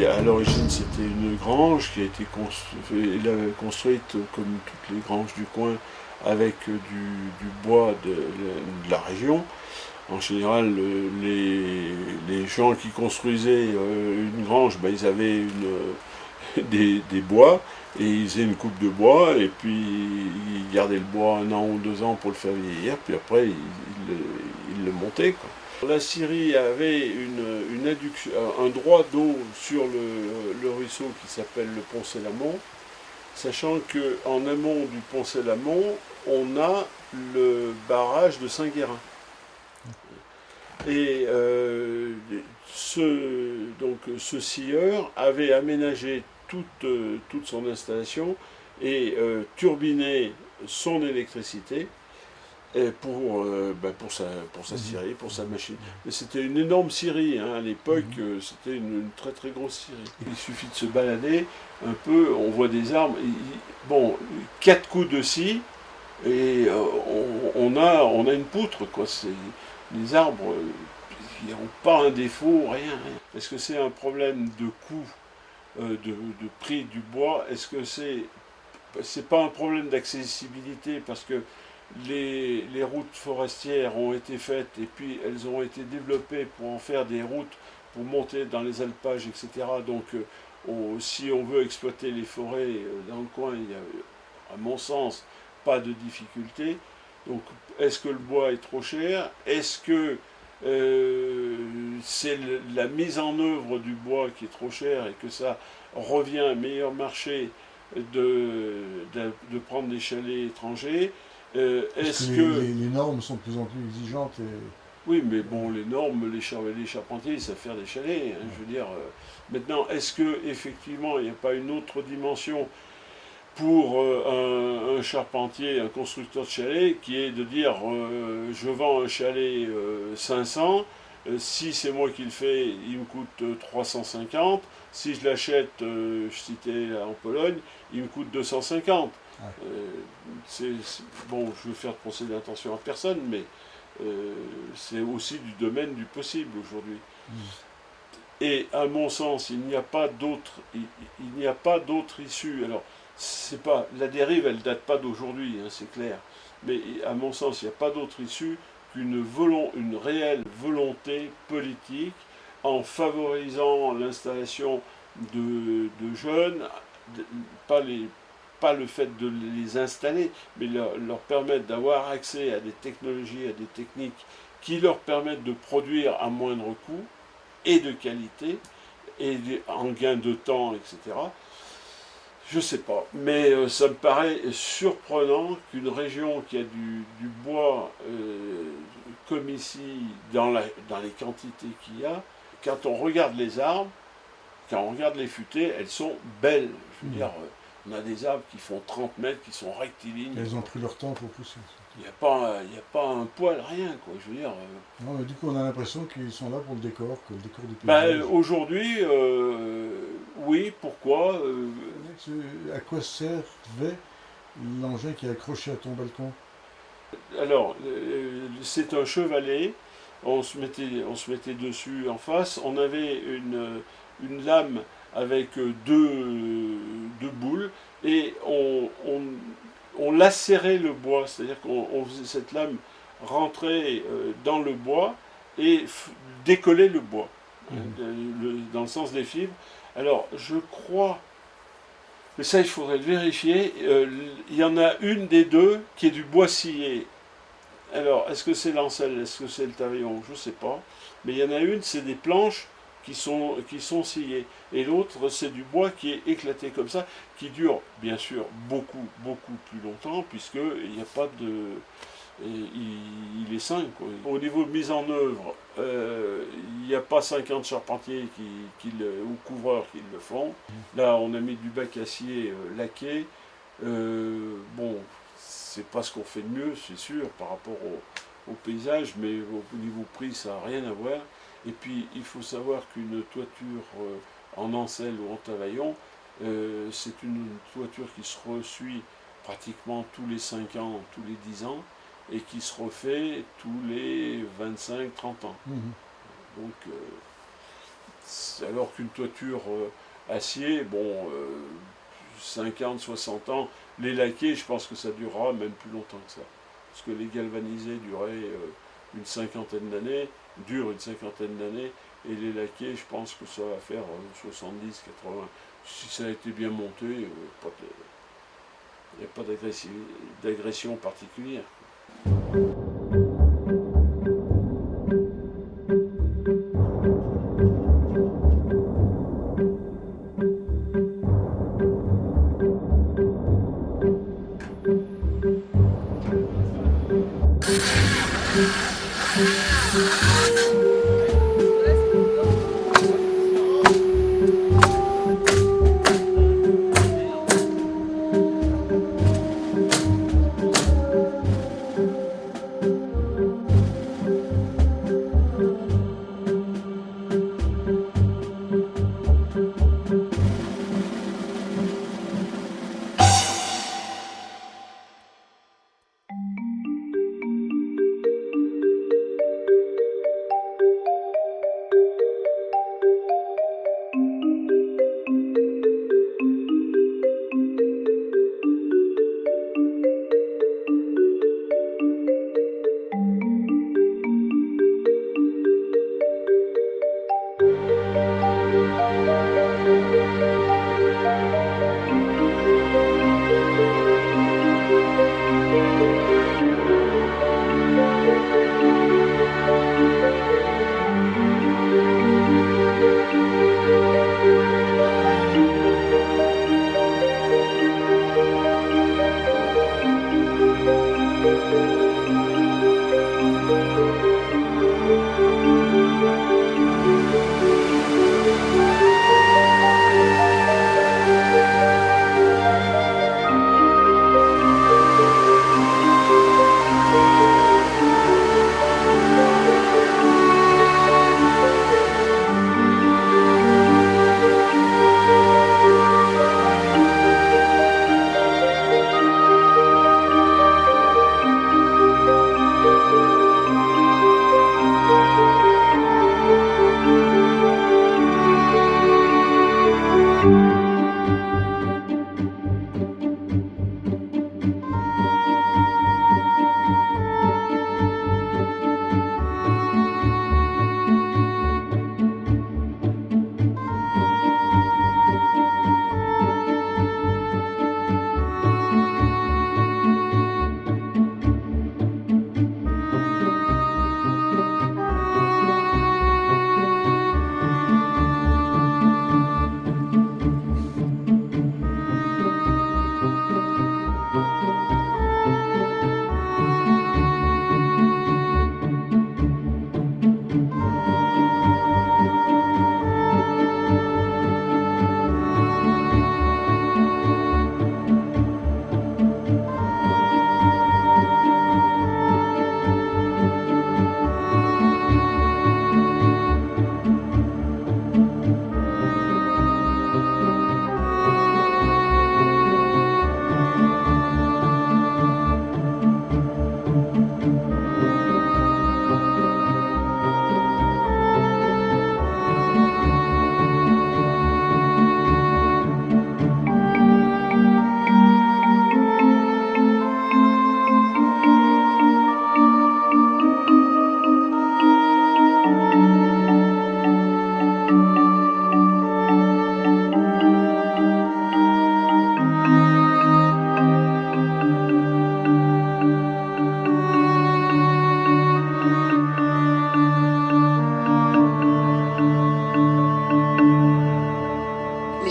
À l'origine, c'était une grange qui a été construite comme toutes les granges du coin avec du bois de la région. En général, les gens qui construisaient une grange, ben, ils avaient des bois et ils faisaient une coupe de bois et puis ils gardaient le bois 1 an ou 2 ans pour le faire vieillir, puis après ils le montaient, quoi. La Syrie avait un droit d'eau sur le ruisseau qui s'appelle le pont Selamon, sachant qu'en amont du pont Selamon, on a le barrage de Saint-Guérin. Et ce scieur avait aménagé toute son installation et turbiné son électricité pour sa scierie, pour sa machine. Mais c'était une énorme scierie, hein, à l'époque, c'était une très très grosse scierie. Il suffit de se balader un peu, on voit des arbres, bon, 4 coups de scie, et on a une poutre, quoi. Les arbres, ils n'ont pas un défaut, rien. Est-ce que c'est un problème de coût, de prix du bois? Est-ce que c'est pas un problème d'accessibilité, parce que les routes forestières ont été faites et puis elles ont été développées pour en faire des routes pour monter dans les alpages, etc. Donc si on veut exploiter les forêts dans le coin, il y a, à mon sens, pas de difficulté. Donc est-ce que le bois est trop cher? Est-ce que c'est la mise en œuvre du bois qui est trop chère et que ça revient à un meilleur marché de prendre des chalets étrangers? Est-ce que les normes sont de plus en plus exigeantes Oui, mais bon, les normes, les charpentiers, ils savent faire des chalets, hein, je veux dire. Maintenant, est-ce que effectivement, il n'y a pas une autre dimension pour un charpentier, un constructeur de chalet, qui est de dire je vends un chalet 500, si c'est moi qui le fais, il me coûte 350, si je l'achète, je citais en Pologne, il me coûte 250. Bon, je veux faire de procès d'intention à personne, mais c'est aussi du domaine du possible aujourd'hui. Et à mon sens, il n'y a pas d'autre issue. Alors, c'est pas la dérive, elle date pas d'aujourd'hui, hein, c'est clair. Mais à mon sens, il n'y a pas d'autre issue une réelle volonté politique en favorisant l'installation de jeunes, pas le fait de les installer, mais leur permettre d'avoir accès à des technologies, à des techniques qui leur permettent de produire à moindre coût et de qualité, et en gain de temps, etc. Je sais pas, mais ça me paraît surprenant qu'une région qui a du bois comme ici, dans les quantités qu'il y a, quand on regarde les arbres, quand on regarde les futaies, elles sont belles. Je veux dire, on a des arbres qui font 30 mètres, qui sont rectilignes. Elles ont pris leur temps pour pousser. Il n'y a pas un poil, rien, quoi. Je veux dire. Non, mais du coup, on a l'impression qu'ils sont là pour le décor, que le décor du paysage. Aujourd'hui, oui, pourquoi À quoi servait l'engin qui est accroché à ton balcon? Alors, c'est un chevalet. On se mettait dessus en face. On avait une lame avec deux boules et on lacérait le bois, c'est-à-dire qu'on faisait cette lame rentrer dans le bois et décoller le bois, dans le sens des fibres. Alors, je crois, mais ça il faudrait le vérifier, il y en a une des deux qui est du bois scié. Alors, est-ce que c'est l'ancelle, est-ce que c'est le taillon, je ne sais pas, mais il y en a une, c'est des planches qui sont sciées, et l'autre, c'est du bois qui est éclaté comme ça, qui dure, bien sûr, beaucoup, beaucoup plus longtemps, puisqu'il n'y a pas de... il est sain, quoi. Au niveau de mise en œuvre, il n'y a pas 50 charpentiers ou couvreurs qui le font. Là, on a mis du bac acier laqué. Bon, c'est pas ce qu'on fait de mieux, c'est sûr, par rapport au paysage, mais au niveau prix, ça n'a rien à voir. Et puis, il faut savoir qu'une toiture en ancelle ou en tavaillon, c'est une toiture qui se ressuit pratiquement tous les 5 ans, tous les 10 ans, et qui se refait tous les 25-30 ans. Donc, alors qu'une toiture acier, bon, 50, 60 ans, les laqués, je pense que ça durera même plus longtemps que ça. Parce que les galvanisés duraient une cinquantaine d'années, durent une cinquantaine d'années, et les laqués, je pense que ça va faire 70, 80. Si ça a été bien monté, il n'y a pas d'agression particulière.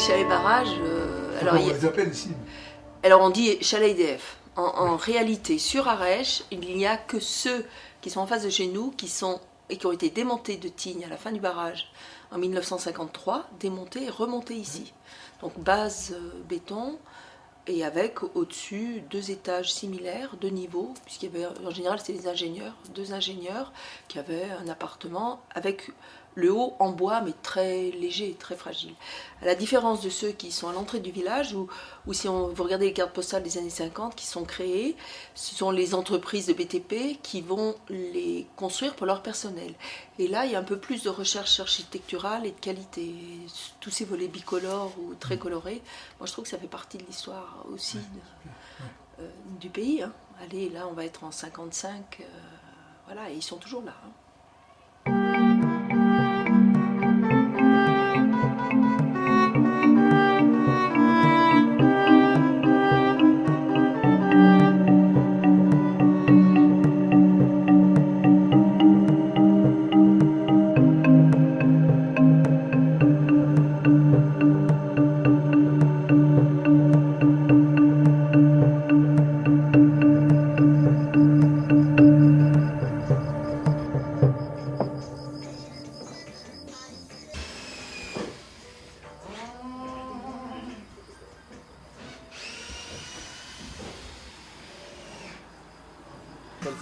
chalets barrages, Alors, on les appelle ici. alors on dit chalet IDF. En réalité, sur Arèche, il n'y a que ceux qui sont en face de chez nous, qui ont été démontés de Tignes à la fin du barrage en 1953, démontés et remontés ici. Donc base béton, et avec au-dessus 2 étages similaires, 2 niveaux, puisqu'il y avait, en général c'était des ingénieurs, 2 ingénieurs qui avaient un appartement avec le haut en bois, mais très léger, très fragile. À la différence de ceux qui sont à l'entrée du village, où si vous regardez les cartes postales des années 50 qui sont créées, ce sont les entreprises de BTP qui vont les construire pour leur personnel. Et là, il y a un peu plus de recherche architecturale et de qualité. Tous ces volets bicolores ou très colorés, moi je trouve que ça fait partie de l'histoire aussi du pays. Hein. Allez, là on va être en 55, voilà, et ils sont toujours là. Hein.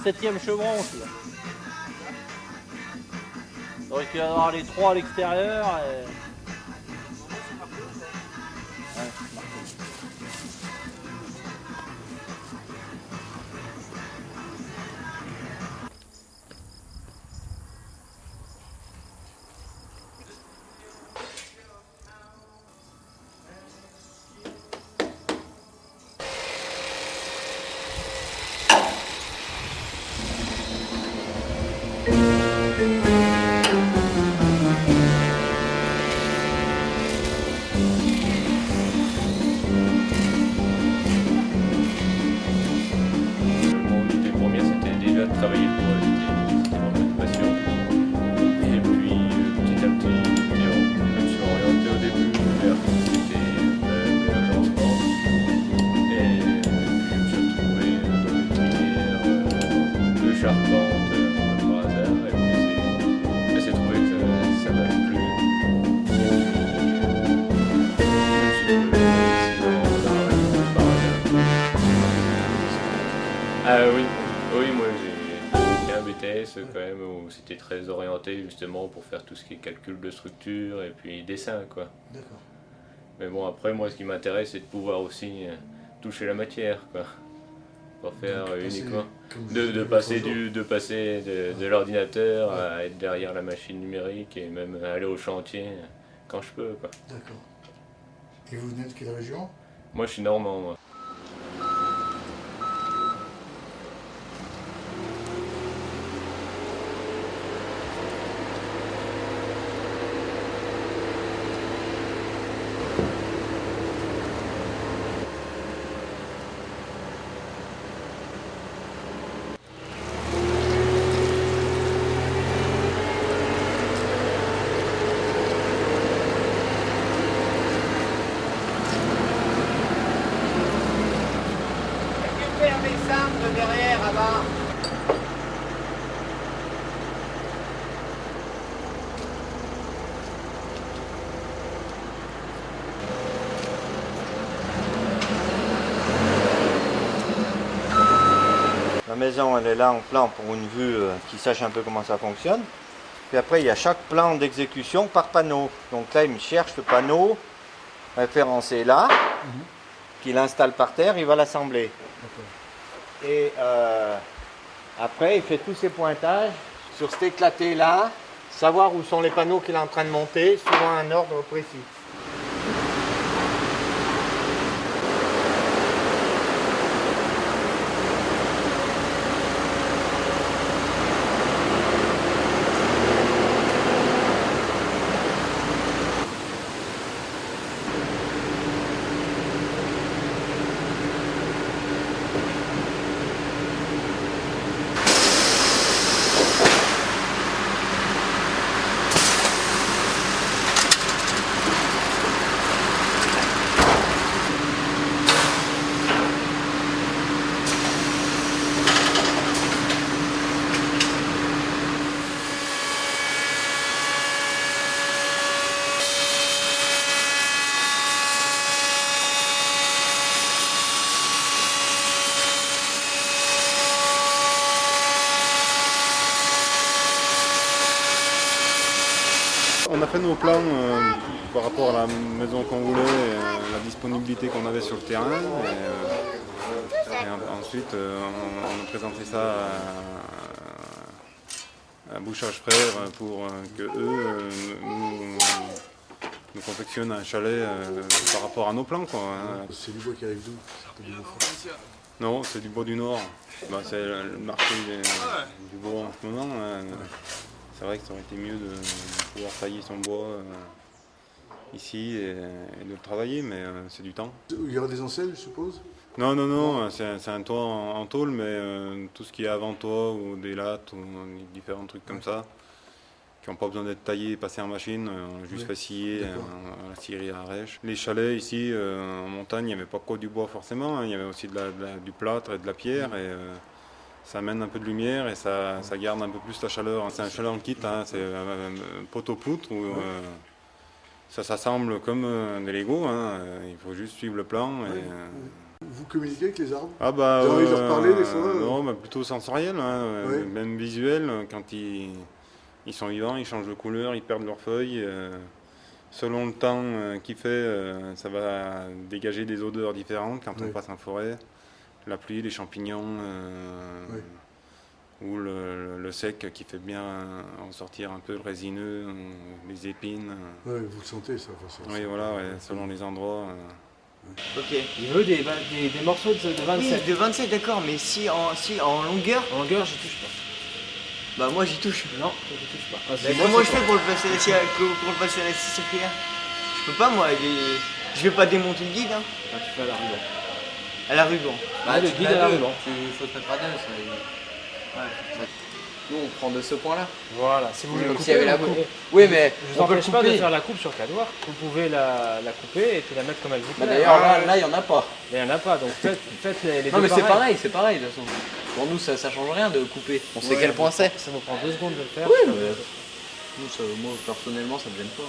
C'est le 7e chevron là. Donc il va y avoir les 3 à l'extérieur. Et... Ouais, travailler pour c'était vraiment une passion. Et puis petit à petit, je me suis orienté au début vers tout ce qui était l'agencement. Et puis je me suis retrouvé dans les prières de charpente par hasard. Et puis c'est trouvé que ça m'avait plu. Ah oui, oui, moi j'ai un BTS quand même où c'était très orienté justement pour faire tout ce qui est calcul de structure et puis dessin quoi. D'accord. Mais bon après moi ce qui m'intéresse c'est de pouvoir aussi toucher la matière quoi. Pour faire Donc, uniquement de passer de l'ordinateur à être derrière la machine numérique et même aller au chantier quand je peux quoi. D'accord. Et vous venez de quelle région? Moi je suis normand moi. de derrière avant. La maison elle est là en plan pour une vue qui sache un peu comment ça fonctionne. Puis après il y a chaque plan d'exécution par panneau. Donc là il me cherche le panneau référencé là, qu'il installe par terre, il va l'assembler. Et après il fait tous ses pointages sur cet éclaté là, savoir où sont les panneaux qu'il est en train de monter, suivant un ordre précis. On a fait nos plans par rapport à la maison qu'on voulait, la disponibilité qu'on avait sur le terrain. Ensuite, on a présenté ça à Bouchage Frères pour que eux nous confectionnent un chalet par rapport à nos plans, quoi, hein. C'est du bois qui arrive d'où? C'est du bois français. Non, c'est du bois du Nord. C'est le marché du bois en ce moment. C'est vrai que ça aurait été mieux de pouvoir tailler son bois ici et de le travailler, mais c'est du temps. Il y aura des enseignes, je suppose? Non, c'est un toit en tôle, mais tout ce qui est avant-toit ou des lattes ou différents trucs comme ça, qui n'ont pas besoin d'être taillés et passés en machine, on a juste fait scier à la scierie à Arèche. Les chalets ici, en montagne, il n'y avait pas que du bois forcément, hein, il y avait aussi du plâtre et de la pierre, et ça amène un peu de lumière et ça garde un peu plus la chaleur. C'est un chaleur kit, hein, c'est un poteau-poutre où ça s'assemble comme des Lego, hein, il faut juste suivre le plan. Vous communiquez avec les arbres? Ah bah, vous avez envie de leur parler des fois? Non, bah, plutôt sensoriel, hein, même visuel. Quand ils sont vivants, ils changent de couleur, ils perdent leurs feuilles. Selon le temps qu'il fait, ça va dégager des odeurs différentes quand on passe en forêt. La pluie, les champignons, ou le sec qui fait bien ressortir un peu le résineux, les épines. Oui, vous le sentez ça, forcément. Oui, voilà, selon les endroits. Ok. Il veut des morceaux de 27. Oui, de 27, d'accord, mais si en longueur, En longueur, j'y touche pas. bah moi j'y touche. Non, j'y touche pas. Mais comment je fais pour le passer à la circulaire? Je peux pas, moi, je vais pas démonter le guide, hein. Ah, tu fais à la ruban. À la ruban. Bah, le guide à la ruban. Il faut se mettre à deux. Ouais. Nous, on prend de ce point-là. Voilà, si vous voulez Comme couper, s'il y avait la vous coupe. coupez. Oui, mais Je vous on peut le empêche pas de couper. faire la coupe sur cadoir. Vous pouvez la couper et puis la mettre comme elle vous plaît. Bah, d'ailleurs, là, il n'y en a pas. Mais il n'y en a pas, donc faites les Non, deux mais c'est pareils. pareil de toute façon. Pour nous, ça change rien de couper. On sait Ouais. quel point c'est. Ça vous prend 2 secondes de le faire. Oui, mais nous, moi, personnellement, ça me gêne pas.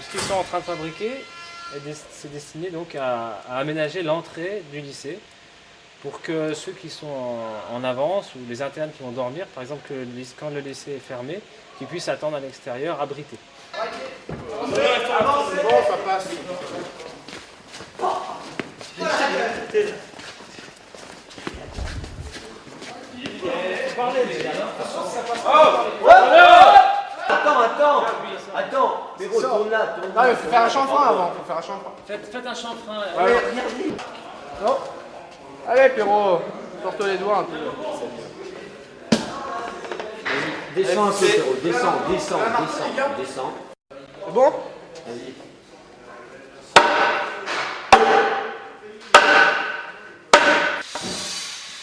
Ce qu'ils sont en train de fabriquer, c'est destiné donc à aménager l'entrée du lycée pour que ceux qui sont en avance ou les internes qui vont dormir, par exemple quand le lycée est fermé, qu'ils puissent attendre à l'extérieur abrités. Attends, mais gros, tourne là, tourne là. Non, mais faut faire un chanfrein avant. Faut faire un chanfrein. Faites un chanfrein. Non. Allez, Pierrot, sors-toi les doigts un peu. Descends un peu, Pierrot, descends. C'est bon?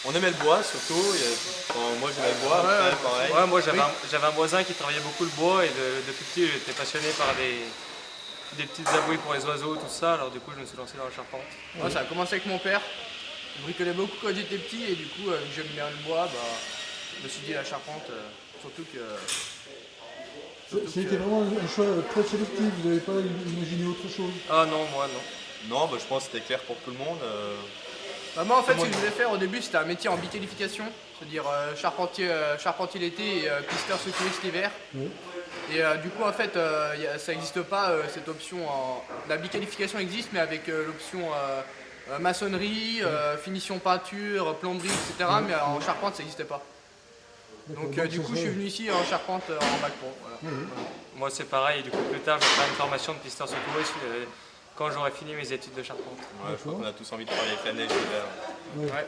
On aimait le bois surtout, moi j'aimais le bois, pareil. Ouais, moi j'avais un voisin qui travaillait beaucoup le bois et depuis petit j'étais passionné par des petites abouilles pour les oiseaux, tout ça, alors du coup je me suis lancé dans la charpente. Ouais, ça a commencé avec mon père. Je bricolais beaucoup quand j'étais petit et du coup, vu que j'aime bien le bois, je me suis dit la charpente, surtout que... C'était vraiment un choix très sélectif, vous n'avez pas imaginé autre chose? Ah non, moi non. Non, je pense que c'était clair pour tout le monde. Bah moi en fait ce que je voulais faire au début c'était un métier en biqualification, c'est-à-dire charpentier l'été et pisteur secouriste l'hiver. Oui. Et du coup en fait ça n'existe pas cette option, la biqualification existe mais avec l'option maçonnerie, finition peinture, plomberie, etc. Mais en charpente ça n'existait pas. Donc du coup je suis venu ici en charpente en bac pro. Voilà. Oui. Moi c'est pareil, du coup plus tard je vais faire une formation de pisteur secouriste quand j'aurai fini mes études de charpente. Ouais, je crois qu'on a tous envie de travailler avec la neige l'hiver. Ouais.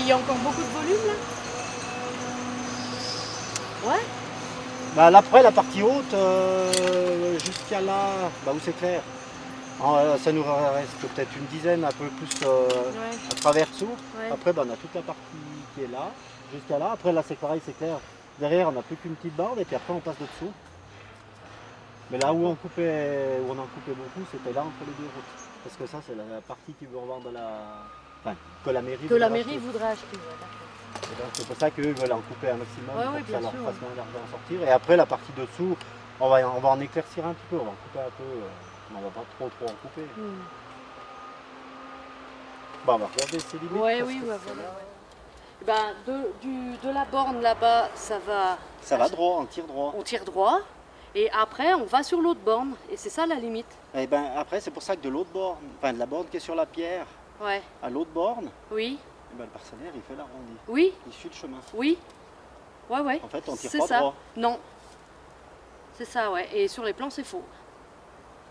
y a encore beaucoup de volume là? Ouais. Bah, là, après, la partie haute, jusqu'à là, bah, où c'est clair, ça nous reste peut-être une dizaine, un peu plus à travers dessous. Ouais. Après, bah, on a toute la partie qui est là, jusqu'à là. Après, là, c'est pareil, c'est clair. Derrière, on n'a plus qu'une petite bande et puis après, on passe de dessous. Mais là où on en coupait beaucoup, c'était là entre les deux routes. Parce que ça, c'est la partie qui veut revendre que la mairie voudrait acheter. Ouais, d'accord. et donc, c'est pour ça qu'eux veulent en couper un maximum Ouais, pour ouais, que bien ça leur sûr, fasse moins d'argent à sortir. Et après, la partie dessous, on va en éclaircir un petit peu, on va en couper un peu, mais on va pas trop en couper. Bon, on va regarder ces limites. Ouais, parce oui, que ouais, c'est voilà. là. Ben, de la borne là-bas, ça va. Ça va droit, on tire droit. On tire droit. Et après, on va sur l'autre borne. Et c'est ça la limite. Et ben après, c'est pour ça que de l'autre borne, enfin de la borne qui est sur la pierre, Ouais. à l'autre borne, Oui. eh ben, le parcellaire il fait l'arrondi. Oui. Il suit le chemin. Oui. Ouais, ouais. En fait, on tire C'est pas ça. droit. Non. C'est ça, ouais. Et sur les plans, c'est faux.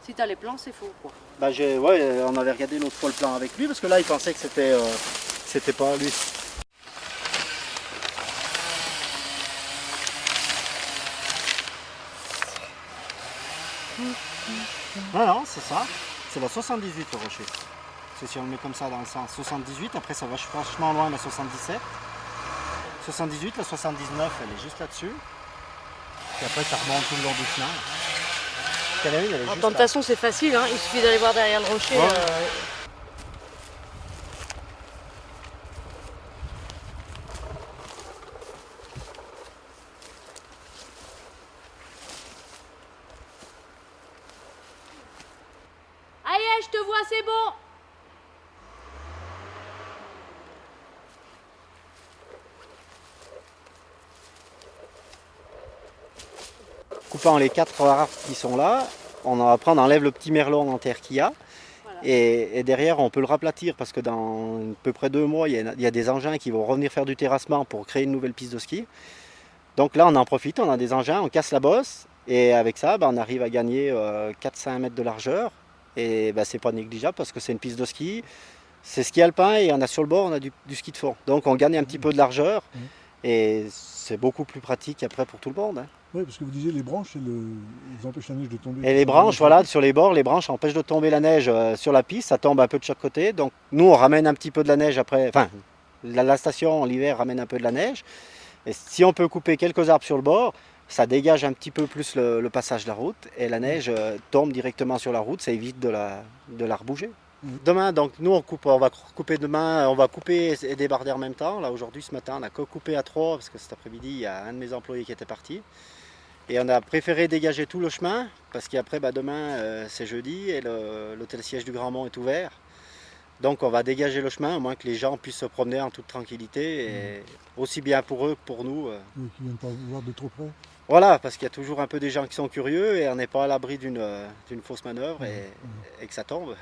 Si t'as les plans, c'est faux, quoi. Bah ouais, on avait regardé l'autre fois le plan avec lui parce que là il pensait que c'était pas lui. Non, c'est ça. C'est la 78 le rocher. Parce que si on le met comme ça dans le sens 78, après ça va franchement loin la 77. 78, la 79, elle est juste là-dessus. Puis après ça remonte tout le long du chemin. Il y en a une, elle est juste De toute là. façon, c'est facile, hein. Il suffit d'aller voir derrière le rocher. Ouais. Aïe, je te vois, c'est bon. Coupant les 4 arbres qui sont là, après on enlève le petit merlon en terre qu'il y a. Voilà. Et derrière on peut le raplatir parce que dans à peu près 2 mois il y a des engins qui vont revenir faire du terrassement pour créer une nouvelle piste de ski. Donc là on en profite, on a des engins, on casse la bosse et avec ça on arrive à gagner 4-5 mètres de largeur. Et c'est pas négligeable parce que c'est une piste de ski, c'est ski alpin et on a sur le bord on a du ski de fond. Donc on gagne un petit peu de largeur et c'est beaucoup plus pratique après pour tout le monde. Hein. Oui, parce que vous disiez les branches, ils empêchent la neige de tomber. Et les branches, voilà, sur les bords, les branches empêchent de tomber la neige sur la piste, ça tombe un peu de chaque côté. Donc nous, on ramène un petit peu de la neige après, enfin, la station, l'hiver, ramène un peu de la neige. Et si on peut couper quelques arbres sur le bord, ça dégage un petit peu plus le passage de la route et la neige tombe directement sur la route, ça évite de la rebouger. Demain, donc nous on va couper demain, on va couper et débarder en même temps. Là aujourd'hui, ce matin, on a coupé à 3 parce que cet après-midi, il y a un de mes employés qui était parti. Et on a préféré dégager tout le chemin parce qu'après demain c'est jeudi et l'hôtel siège du Grand Mont est ouvert. Donc on va dégager le chemin au moins que les gens puissent se promener en toute tranquillité et aussi bien pour eux que pour nous. Oui, qui ne viennent pas voir de trop près. Voilà, parce qu'il y a toujours un peu des gens qui sont curieux et on n'est pas à l'abri d'une fausse manœuvre et que ça tombe.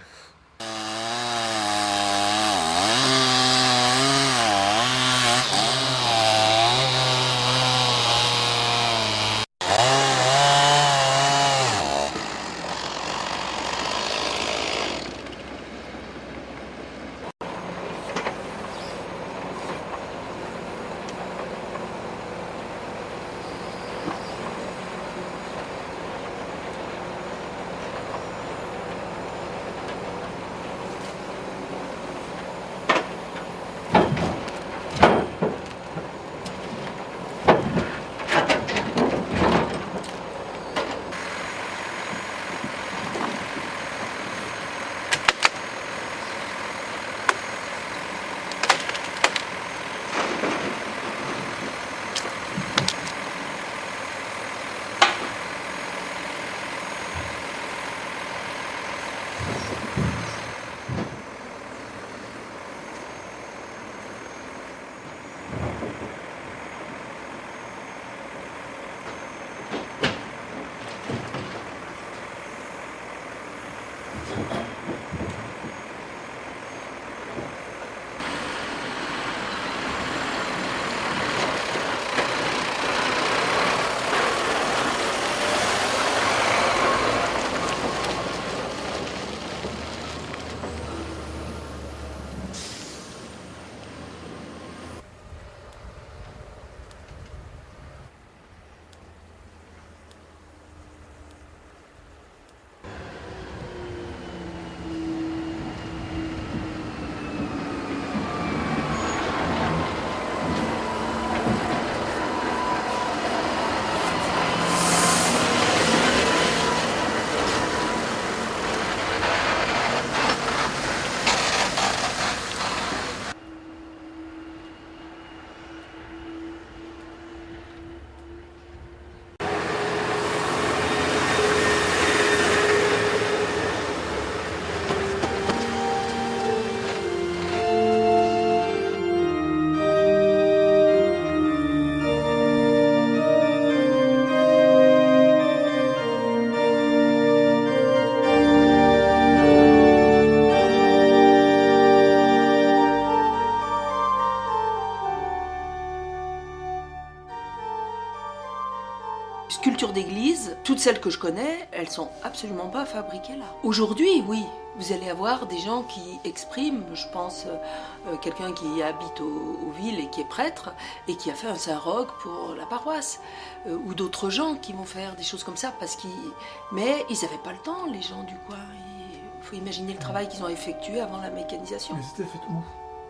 celles que je connais, elles sont absolument pas fabriquées là. Aujourd'hui, oui, vous allez avoir des gens qui expriment, je pense, quelqu'un qui habite aux villes et qui est prêtre et qui a fait un Saint-Roch pour la paroisse, ou d'autres gens qui vont faire des choses comme ça, mais ils n'avaient pas le temps, les gens du coin. Il faut imaginer le travail qu'ils ont effectué avant la mécanisation. Mais c'était fait où?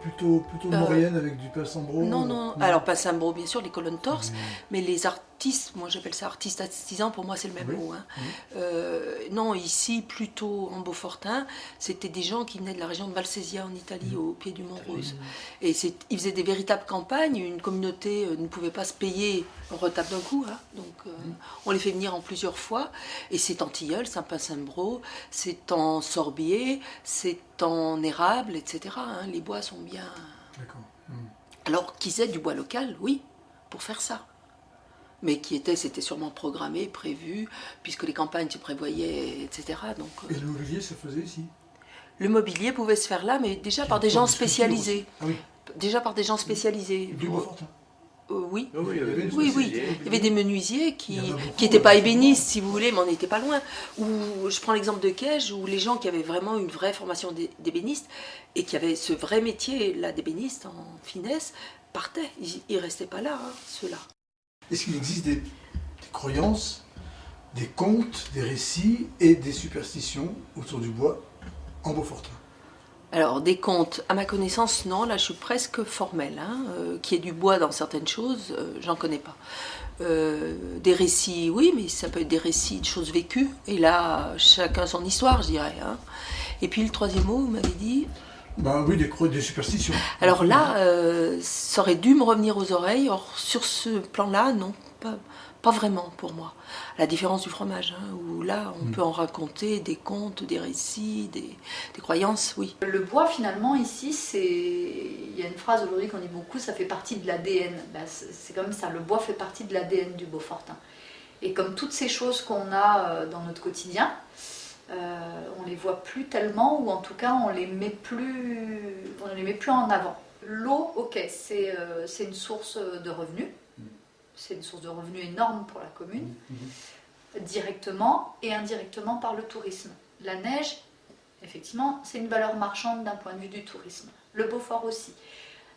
Plutôt Maurienne avec du palsambrot? Non. Alors palsambrot, bien sûr, les colonnes torses, mais les artistes, moi j'appelle ça artistes artisans, pour moi c'est le même mot. Hein. Non, ici, plutôt en Beaufortain, c'était des gens qui venaient de la région de Valsesia en Italie, au pied du Mont Rose. Et ils faisaient des véritables campagnes, une communauté ne pouvait pas se payer un retable d'un coup, hein. Donc on les fait venir en plusieurs fois, et c'est en tilleul, c'est en palsambrot, c'est en sorbier, c'est en érable, etc. Hein. Les bois sont bien... D'accord. Alors qu'ils aient du bois local, oui, pour faire ça. Mais c'était sûrement programmé, prévu, puisque les campagnes se prévoyaient, etc. Donc, et le mobilier, ça faisait ici? Le mobilier pouvait se faire là, mais déjà par des gens spécialisés. Ah oui. Déjà par des gens spécialisés. Du Beaufortain? Oui. Oh oui, il y avait des Oui. menuisiers. Il y avait des menuisiers qui n'étaient pas ébénistes, si vous voulez, mais on n'était pas loin. Ou je prends l'exemple de Kej, où les gens qui avaient vraiment une vraie formation d'ébéniste et qui avaient ce vrai métier là d'ébéniste en finesse partaient. Ils ne restaient pas là, hein, ceux-là. Est-ce qu'il existe des croyances, des contes, des récits et des superstitions autour du bois en Beaufortain? Alors, des contes, à ma connaissance, non, là je suis presque formelle. Hein, qu'il y ait du bois dans certaines choses, j'en connais pas. Des récits, oui, mais ça peut être des récits de choses vécues, et là, chacun son histoire, je dirais. Hein. Et puis le troisième mot, vous m'avez dit... Ben oui, des superstitions. Alors là, ça aurait dû me revenir aux oreilles, or sur ce plan-là, non, pas vraiment pour moi. À la différence du fromage, hein, où là, on peut en raconter des contes, des récits, des croyances, oui. Le bois, finalement, ici, il y a une phrase aujourd'hui qu'on dit beaucoup, ça fait partie de l'ADN. Ben, c'est comme ça, le bois fait partie de l'ADN du Beaufortain. Et comme toutes ces choses qu'on a dans notre quotidien, on les voit plus tellement, ou en tout cas, on les met plus en avant. L'eau, ok, c'est une source de revenus. C'est une source de revenus énorme pour la commune, directement et indirectement par le tourisme. La neige, effectivement, c'est une valeur marchande d'un point de vue du tourisme. Le Beaufort aussi.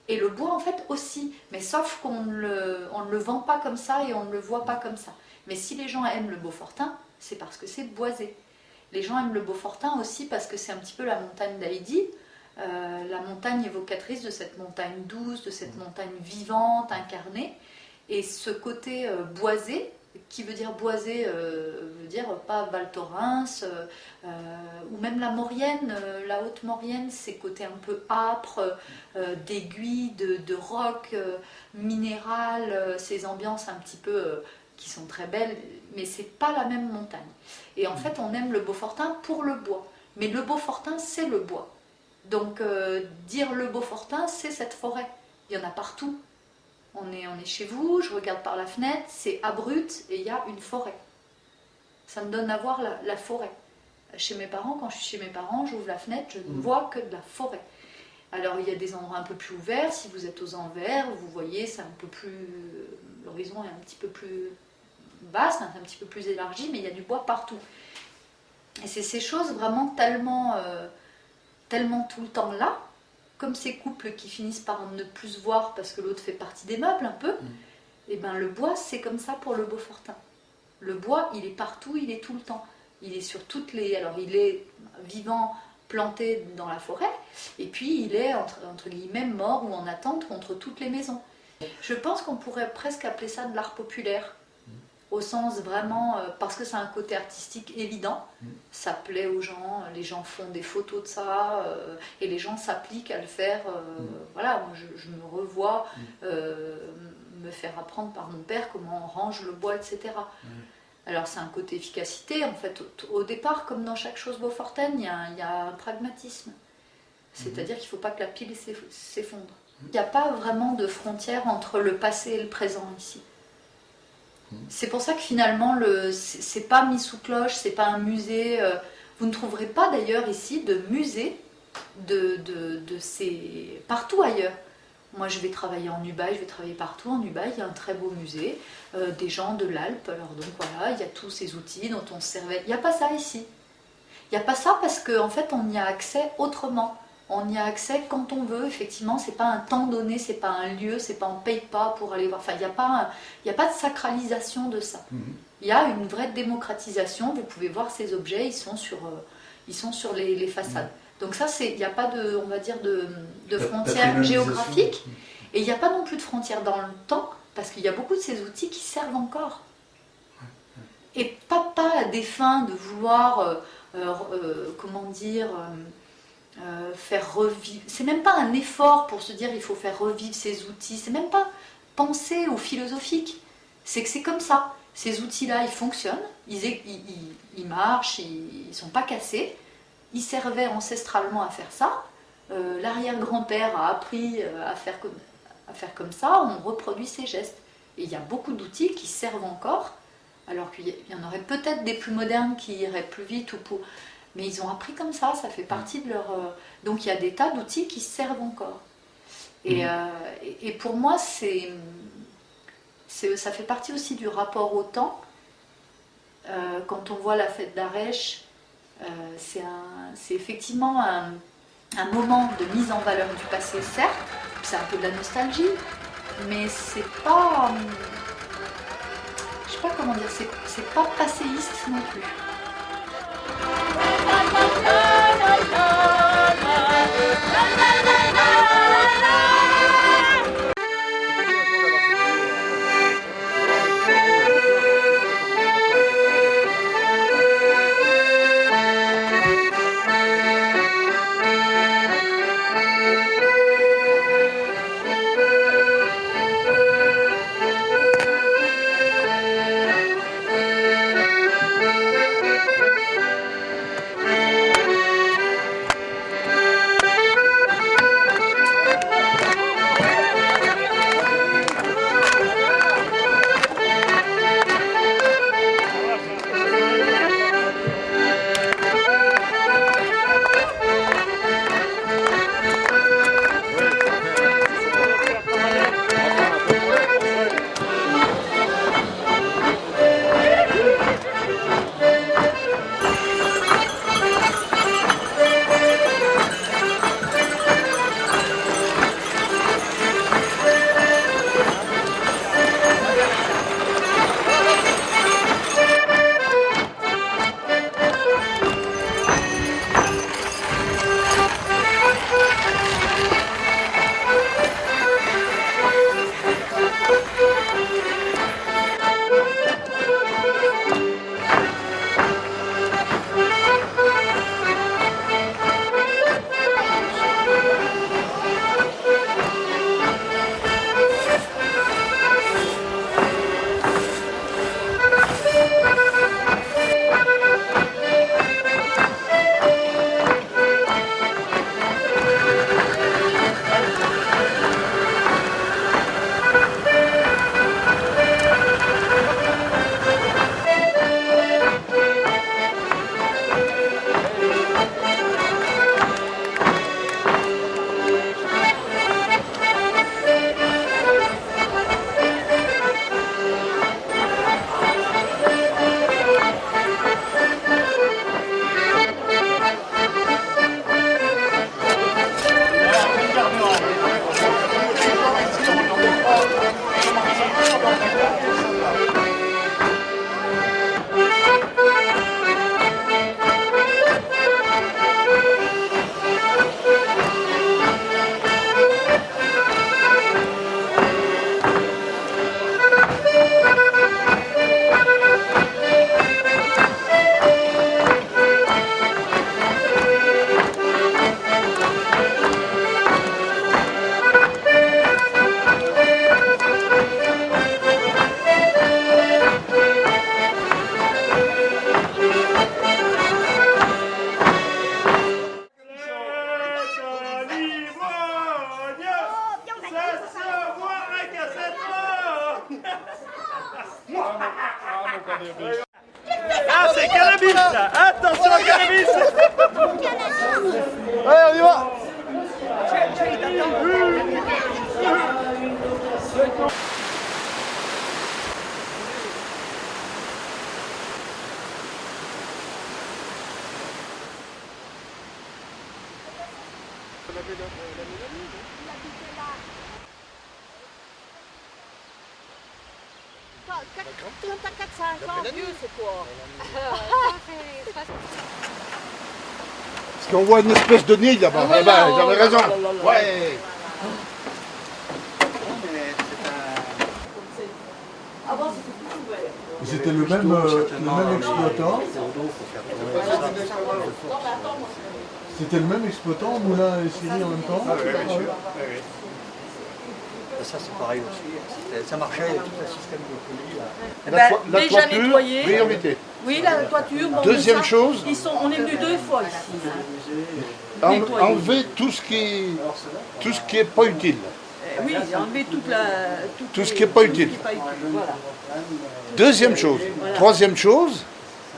Et le bois, en fait, aussi. Mais sauf qu'on ne le vend pas comme ça et on ne le voit pas comme ça. Mais si les gens aiment le Beaufortain, c'est parce que c'est boisé. Les gens aiment le Beaufortain aussi parce que c'est un petit peu la montagne d'Heidi, la montagne évocatrice de cette montagne douce, de cette montagne vivante, incarnée. Et ce côté boisé, qui veut dire boisé, veut dire pas Val Thorens, ou même la Maurienne, la haute Maurienne, ces côtés un peu âpres, d'aiguilles, de roc minéral, ces ambiances un petit peu qui sont très belles, mais c'est pas la même montagne. Et en fait, on aime le Beaufortain pour le bois. Mais le Beaufortain, c'est le bois. Donc, dire le Beaufortain, c'est cette forêt. Il y en a partout. On est chez vous, je regarde par la fenêtre, c'est abrupt et il y a une forêt. Ça me donne à voir la forêt. Chez mes parents, quand je suis chez mes parents, j'ouvre la fenêtre, je ne vois que de la forêt. Alors il y a des endroits un peu plus ouverts, si vous êtes aux envers, vous voyez, c'est un peu plus... l'horizon est un petit peu plus vaste, un petit peu plus élargi, mais il y a du bois partout. Et c'est ces choses vraiment tellement tout le temps là, comme ces couples qui finissent par ne plus se voir parce que l'autre fait partie des meubles un peu, et ben le bois c'est comme ça pour le Beaufortain. Le bois il est partout, il est tout le temps. Il est sur toutes les... Alors il est vivant, planté dans la forêt, et puis il est entre guillemets mort ou en attente contre toutes les maisons. Je pense qu'on pourrait presque appeler ça de l'art populaire, au sens vraiment, parce que c'est un côté artistique évident, ça plaît aux gens, les gens font des photos de ça, et les gens s'appliquent à le faire. Voilà, moi je me revois me faire apprendre par mon père comment on range le bois, etc. Alors c'est un côté efficacité, en fait, au départ, comme dans chaque chose beaufortaine, il y a un pragmatisme. C'est-à-dire qu'il ne faut pas que la pile s'effondre. Il n'y a pas vraiment de frontière entre le passé et le présent ici. C'est pour ça que finalement, c'est pas mis sous cloche, c'est pas un musée. Vous ne trouverez pas d'ailleurs ici de musée de ces... Partout ailleurs, Moi, je vais travailler en Ubaye, je vais travailler partout. En Ubaye, il y a un très beau musée, des gens de l'Alpe. Alors donc voilà, il y a tous ces outils dont on se servait. Il n'y a pas ça ici. Il n'y a pas ça parce qu'en fait, on y a accès autrement. On y a accès quand on veut, effectivement, c'est pas un temps donné, c'est pas un lieu, c'est pas on paye pas pour aller voir. Enfin, il n'y a pas de sacralisation de ça. Il y a une vraie démocratisation. Vous pouvez voir ces objets, ils sont sur les façades. Donc ça, il n'y a pas de, on va dire, de frontières géographiques. Et il n'y a pas non plus de frontières dans le temps, parce qu'il y a beaucoup de ces outils qui servent encore. Et pas à des fins de vouloir, comment dire, faire revivre. C'est même pas un effort pour se dire il faut faire revivre ces outils. C'est même pas penser au philosophique. C'est que c'est comme ça. Ces outils-là, ils fonctionnent, ils marchent, ils sont pas cassés. Ils servaient ancestralement à faire ça. L'arrière-grand-père a appris à faire comme ça. On reproduit ces gestes. Et il y a beaucoup d'outils qui servent encore. Alors qu'il y en aurait peut-être des plus modernes qui iraient plus vite mais ils ont appris comme ça fait partie de leur... Donc il y a des tas d'outils qui servent encore. Et pour moi, ça fait partie aussi du rapport au temps. Quand on voit la fête d'Arèche, c'est effectivement un moment de mise en valeur du passé, certes, c'est un peu de la nostalgie, mais c'est pas... je sais pas comment dire, c'est pas passéiste non plus. Ah, c'est cannabis là. Attention au cannabis. Allez, on y va. Quand t'as 4-5 ans, vieux, c'est quoi? Parce qu'on voit une espèce de nid là-bas. Ah, Eh ben, voilà, j'avais raison. oh là là. Ouais. Avant, c'était tout ouvert. C'était le même exploitant. C'était le même exploitant, Moulin et Syrie en même temps. Ah oui, bien sûr. Oui, oui. Ça c'est pareil aussi. Ça marchait, tout le système de colis. La déjà toiture, nettoyé. priorité. Oui, la toiture. Bon, Deuxième mais ça, chose. on est venu 2 fois ici. Nettoyer. Enlever tout ce qui est pas utile. Oui, enlever Tout ce qui est pas utile. Voilà. Deuxième chose. Voilà. Troisième chose,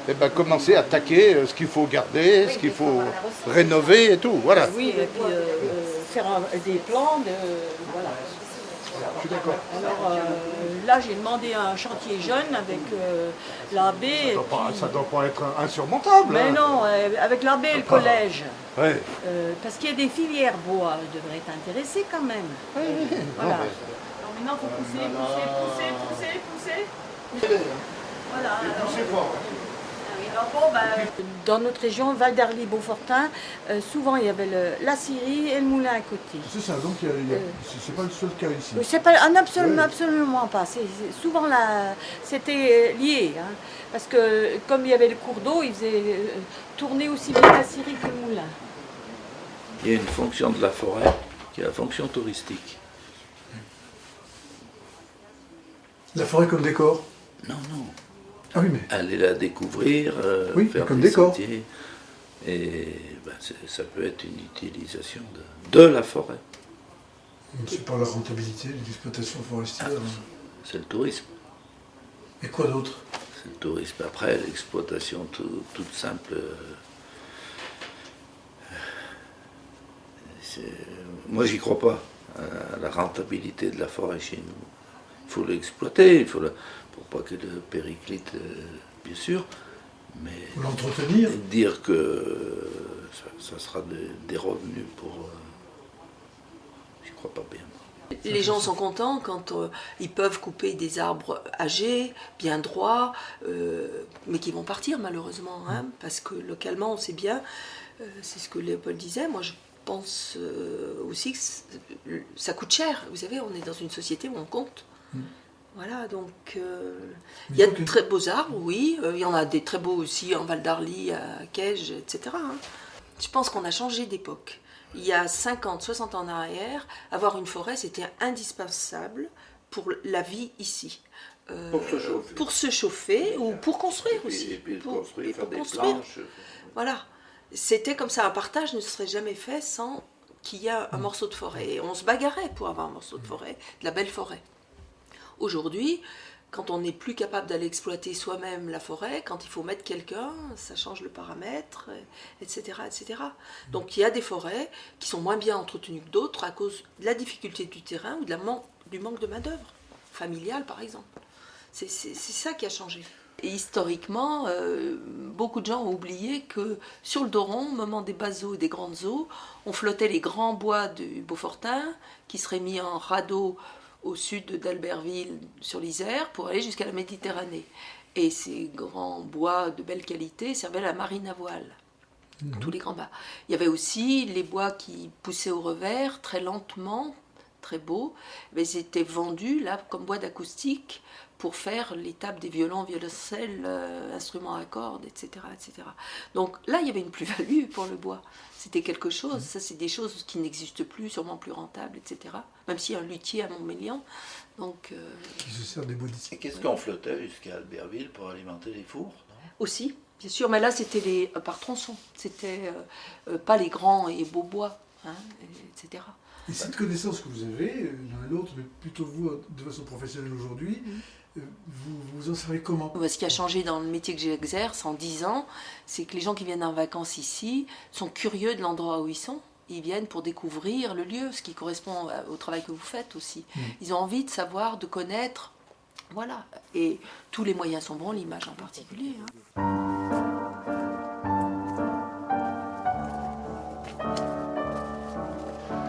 eh ben, commencer à attaquer ce qu'il faut garder, ce qu'il faut rénover et tout. Voilà. Oui, et puis faire des plans de. Voilà. Je suis d'accord. Alors là, j'ai demandé un chantier jeune avec l'AB. Ça doit pas être insurmontable. Mais hein. non, avec l'AB et le collège. Ouais. Parce qu'il y a des filières bois, je devrais être intéressée quand même. Voilà. Non, Alors maintenant, il faut pousser. Voilà. Alors bon, dans notre région, Val d'Arly, Beaufortin, souvent il y avait la scierie et le moulin à côté. C'est ça, donc c'est pas le seul cas ici. C'est pas absolument pas. Souvent c'était lié, hein, parce que comme il y avait le cours d'eau, il faisait tourner aussi bien la scierie que le moulin. Il y a une fonction de la forêt qui est la fonction touristique. La forêt comme décor? Non. Ah oui, mais... Aller la découvrir, oui, faire comme des décor. sentiers. Et ça peut être une utilisation de la forêt. C'est pas la rentabilité de l'exploitation forestière. C'est le tourisme. Et quoi d'autre? C'est le tourisme. Après, l'exploitation toute simple. Moi, j'y crois pas à la rentabilité de la forêt chez nous. Il faut l'exploiter, pour pas que le périclite, bien sûr, mais l'entretenir. Dire que ça sera des revenus pour... j'y crois pas bien. Les gens sont contents quand ils peuvent couper des arbres âgés, bien droits, mais qui vont partir malheureusement, hein, parce que localement on sait bien, c'est ce que Léopold disait, moi je pense aussi que ça coûte cher. Vous savez, on est dans une société où on compte. Voilà, donc il y a de très beaux arbres, oui, il y en a des très beaux aussi en Val d'Arly, à Caige, etc. hein. Je pense qu'on a changé d'époque. Il y a 50, 60 ans en arrière, avoir une forêt, c'était indispensable pour la vie ici. Pour se chauffer ou pour construire aussi. Et puis pour construire, faire des construire. planches. Voilà. C'était comme ça, un partage ne serait jamais fait sans qu'il y ait un morceau de forêt. Et on se bagarrait pour avoir un morceau de forêt, de la belle forêt. Aujourd'hui, quand on n'est plus capable d'aller exploiter soi-même la forêt, quand il faut mettre quelqu'un, ça change le paramètre, etc., etc. Donc il y a des forêts qui sont moins bien entretenues que d'autres à cause de la difficulté du terrain ou du manque de main-d'œuvre, familiale par exemple. C'est ça qui a changé. Et historiquement, beaucoup de gens ont oublié que sur le Doron, au moment des basses eaux et des grandes eaux, on flottait les grands bois du Beaufortin qui seraient mis en radeau au sud d'Albertville sur l'Isère pour aller jusqu'à la Méditerranée. Et ces grands bois de belle qualité servaient à la marine à voile, tous les grands bas. Il y avait aussi les bois qui poussaient au revers, très lentement, très beaux, mais ils étaient vendus là comme bois d'acoustique pour faire les tables des violons, violoncelles, instruments à cordes, etc., etc. Donc là, il y avait une plus-value pour le bois. C'était quelque chose, ça c'est des choses qui n'existent plus, sûrement plus rentables, etc. Même s'il y a un luthier à Montmélian. Donc, qui se sert des bois d'ici. Et qu'est-ce qu'on flottait jusqu'à Albertville pour alimenter les fours, non? Aussi, bien sûr, mais là c'était par tronçon. C'était pas les grands et beaux bois, hein, etc. Et cette connaissance que vous avez, l'un et l'autre, mais plutôt vous de façon professionnelle aujourd'hui, vous en savez comment? Ce qui a changé dans le métier que j'exerce en 10 ans, c'est que les gens qui viennent en vacances ici sont curieux de l'endroit où ils sont. ils viennent pour découvrir le lieu, ce qui correspond au travail que vous faites aussi. Ils ont envie de savoir, de connaître, voilà. Et tous les moyens sont bons, l'image en particulier.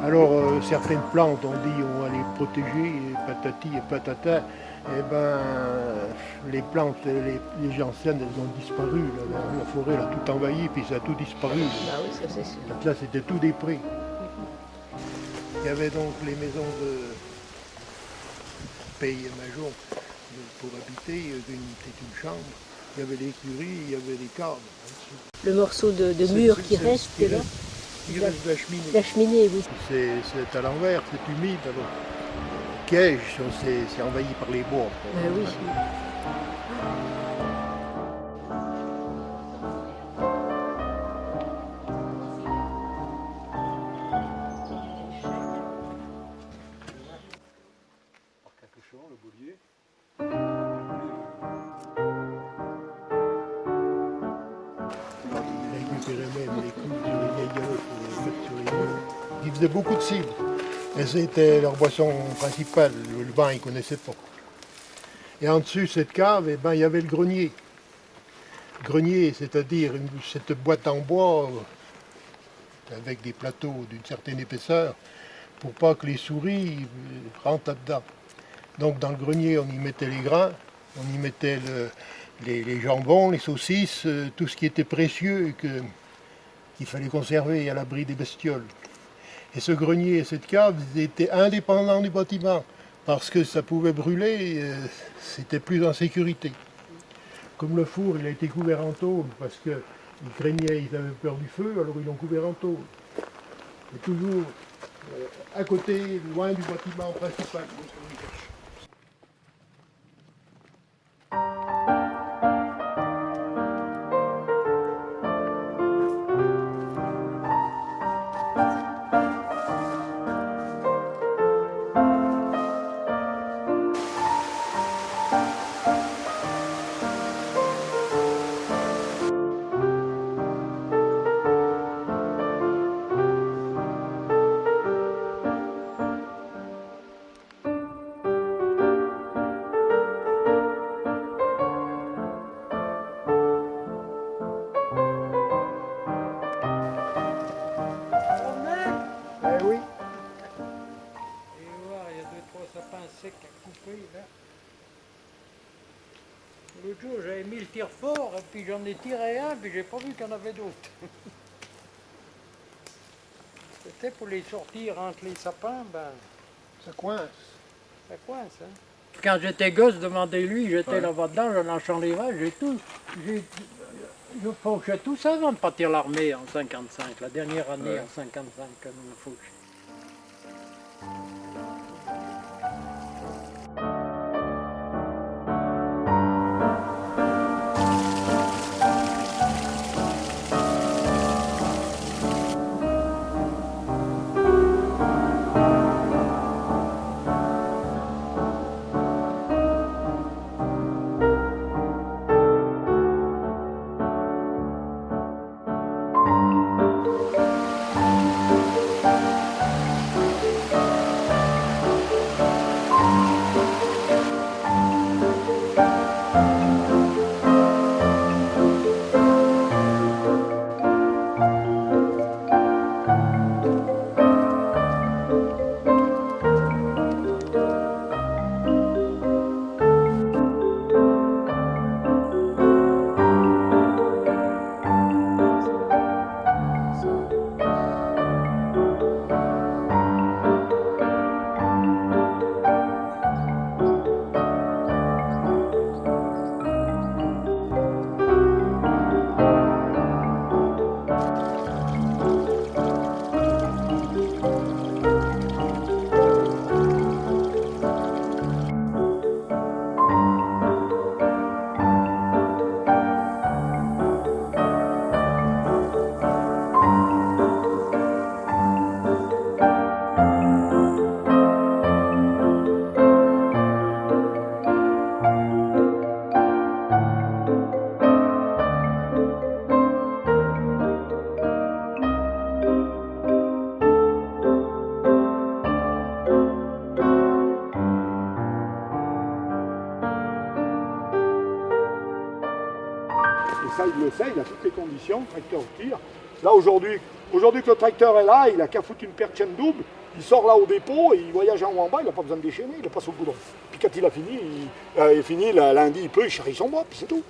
Alors, certaines plantes, on dit on va les protéger, et patati et patata. Eh ben, les plantes, les gentianes, elles ont disparu. La forêt a tout envahi, puis ça a tout disparu. Ah oui, ça c'est sûr. Donc là, c'était tout des prés. Il y avait donc les maisons de Pays et Majon pour habiter. C'était une chambre. Il y avait l'écurie, il y avait les cadres. Le morceau de mur qui reste là. Il reste de la cheminée. La cheminée, oui. C'est à l'envers, c'est humide. Alors. Piège, c'est envahi par les bois. Oui. Ils faisaient beaucoup de cidre. Et c'était leur boisson principale. Le vin, ils ne connaissaient pas. Et en dessus de cette cave, eh ben, il y avait le grenier. Grenier, c'est-à-dire cette boîte en bois avec des plateaux d'une certaine épaisseur pour pas que les souris rentrent là-dedans. Donc dans le grenier, on y mettait les grains, on y mettait les jambons, les saucisses, tout ce qui était précieux et qu'il fallait conserver à l'abri des bestioles. Et ce grenier et cette cave, ils étaient indépendants du bâtiment, parce que ça pouvait brûler, c'était plus en sécurité. Comme le four, il a été couvert en tôle, parce qu'ils craignaient, ils avaient peur du feu, alors ils l'ont couvert en tôle. Et toujours à côté, loin du bâtiment principal. L'autre jour, j'avais mis le tire-fort, et puis j'en ai tiré un, puis j'ai pas vu qu'il y en avait d'autres. C'était pour les sortir entre les sapins, ben... Ça coince. Ça coince, hein. Quand j'étais gosse, demandez-lui, j'étais là-bas dedans, j'en enchantrais, j'ai tout... Je fauchais tout ça avant de partir l'armée en 55, la dernière année en 55 que nous fauchons. ça, il a toutes les conditions, le tracteur tire. Là aujourd'hui que le tracteur est là, il a qu'à foutre une paire de chaînes doubles, il sort là au dépôt et il voyage en haut en bas, il n'a pas besoin de déchaîner, il passe au goudron. Puis quand il a fini, lundi il peut, il charrie son bois, puis c'est tout.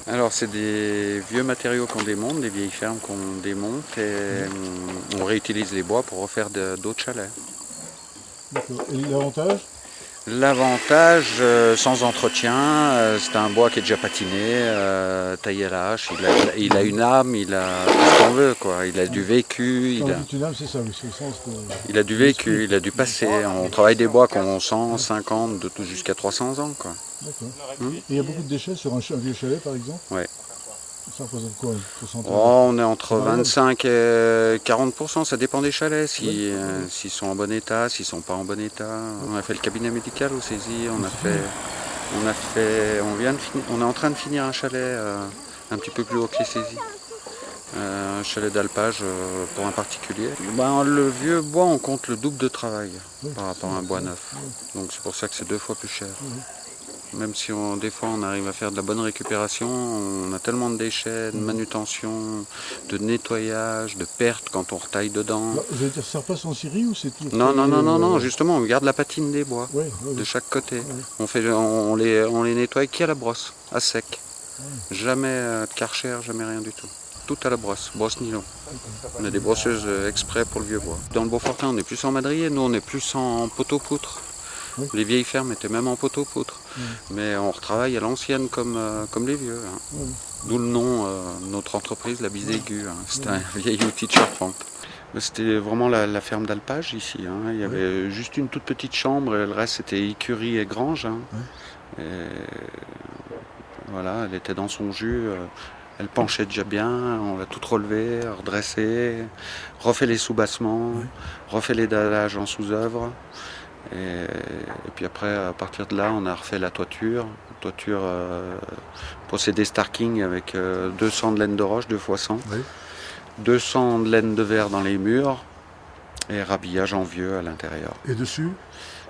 Alors c'est des vieux matériaux qu'on démonte, des vieilles fermes qu'on démonte et on réutilise les bois pour refaire d'autres chalets. D'accord. Et l'avantage? L'avantage, sans entretien, c'est un bois qui est déjà patiné, taillé à la hache, il a une âme, il a tout ce qu'on veut, quoi. Il a du vécu, Quand on dit une âme, c'est ça, c'est le sens de... il a du vécu, il a du passé. On travaille des bois qui ont 100, 50, jusqu'à 300 ans, quoi. D'accord. Et il y a beaucoup de déchets sur un vieux chalet, par exemple? Ouais. Ça représente quoi, le pourcentage? On est entre 25 et 40%, ça dépend des chalets, s'ils sont en bon état, s'ils sont pas en bon état. On a fait le cabinet médical au saisie, on est en train de finir un chalet un petit peu plus haut que les saisies. Un chalet d'alpage pour un particulier. Le vieux bois, on compte le double de travail par rapport à un bois neuf. Donc c'est pour ça que c'est 2 fois plus cher. Même si des fois on arrive à faire de la bonne récupération, on a tellement de déchets, de manutention, de nettoyage, de pertes quand on retaille dedans. Je veux dire, ça repasse en scierie ou c'est tout? Non, justement, on garde la patine des bois de chaque côté. On les nettoie qu'à la brosse, à sec. Jamais de karcher, jamais rien du tout. Tout à la brosse nylon. On a des brosseuses exprès pour le vieux bois. Dans le Beaufortain, on est plus en madrier, nous on est plus en poteau-poutre. Les vieilles fermes étaient même en poteau-poutre. Mais on retravaille à l'ancienne comme les vieux. D'où le nom de notre entreprise, la Bise Aiguë. C'était un vieil outil de charpente. C'était vraiment la ferme d'alpage ici. Il y avait juste une toute petite chambre et le reste c'était écurie et grange. Et voilà, elle était dans son jus. Elle penchait déjà bien, on l'a toute relevée, redressée, refait les sous-bassements, refait les dallages en sous-œuvre. Et puis après, à partir de là, on a refait la toiture. Procédé Starking avec 200 de laine de roche, 2 x 100. 200 de laine de verre dans les murs et rhabillage en vieux à l'intérieur. Et dessus?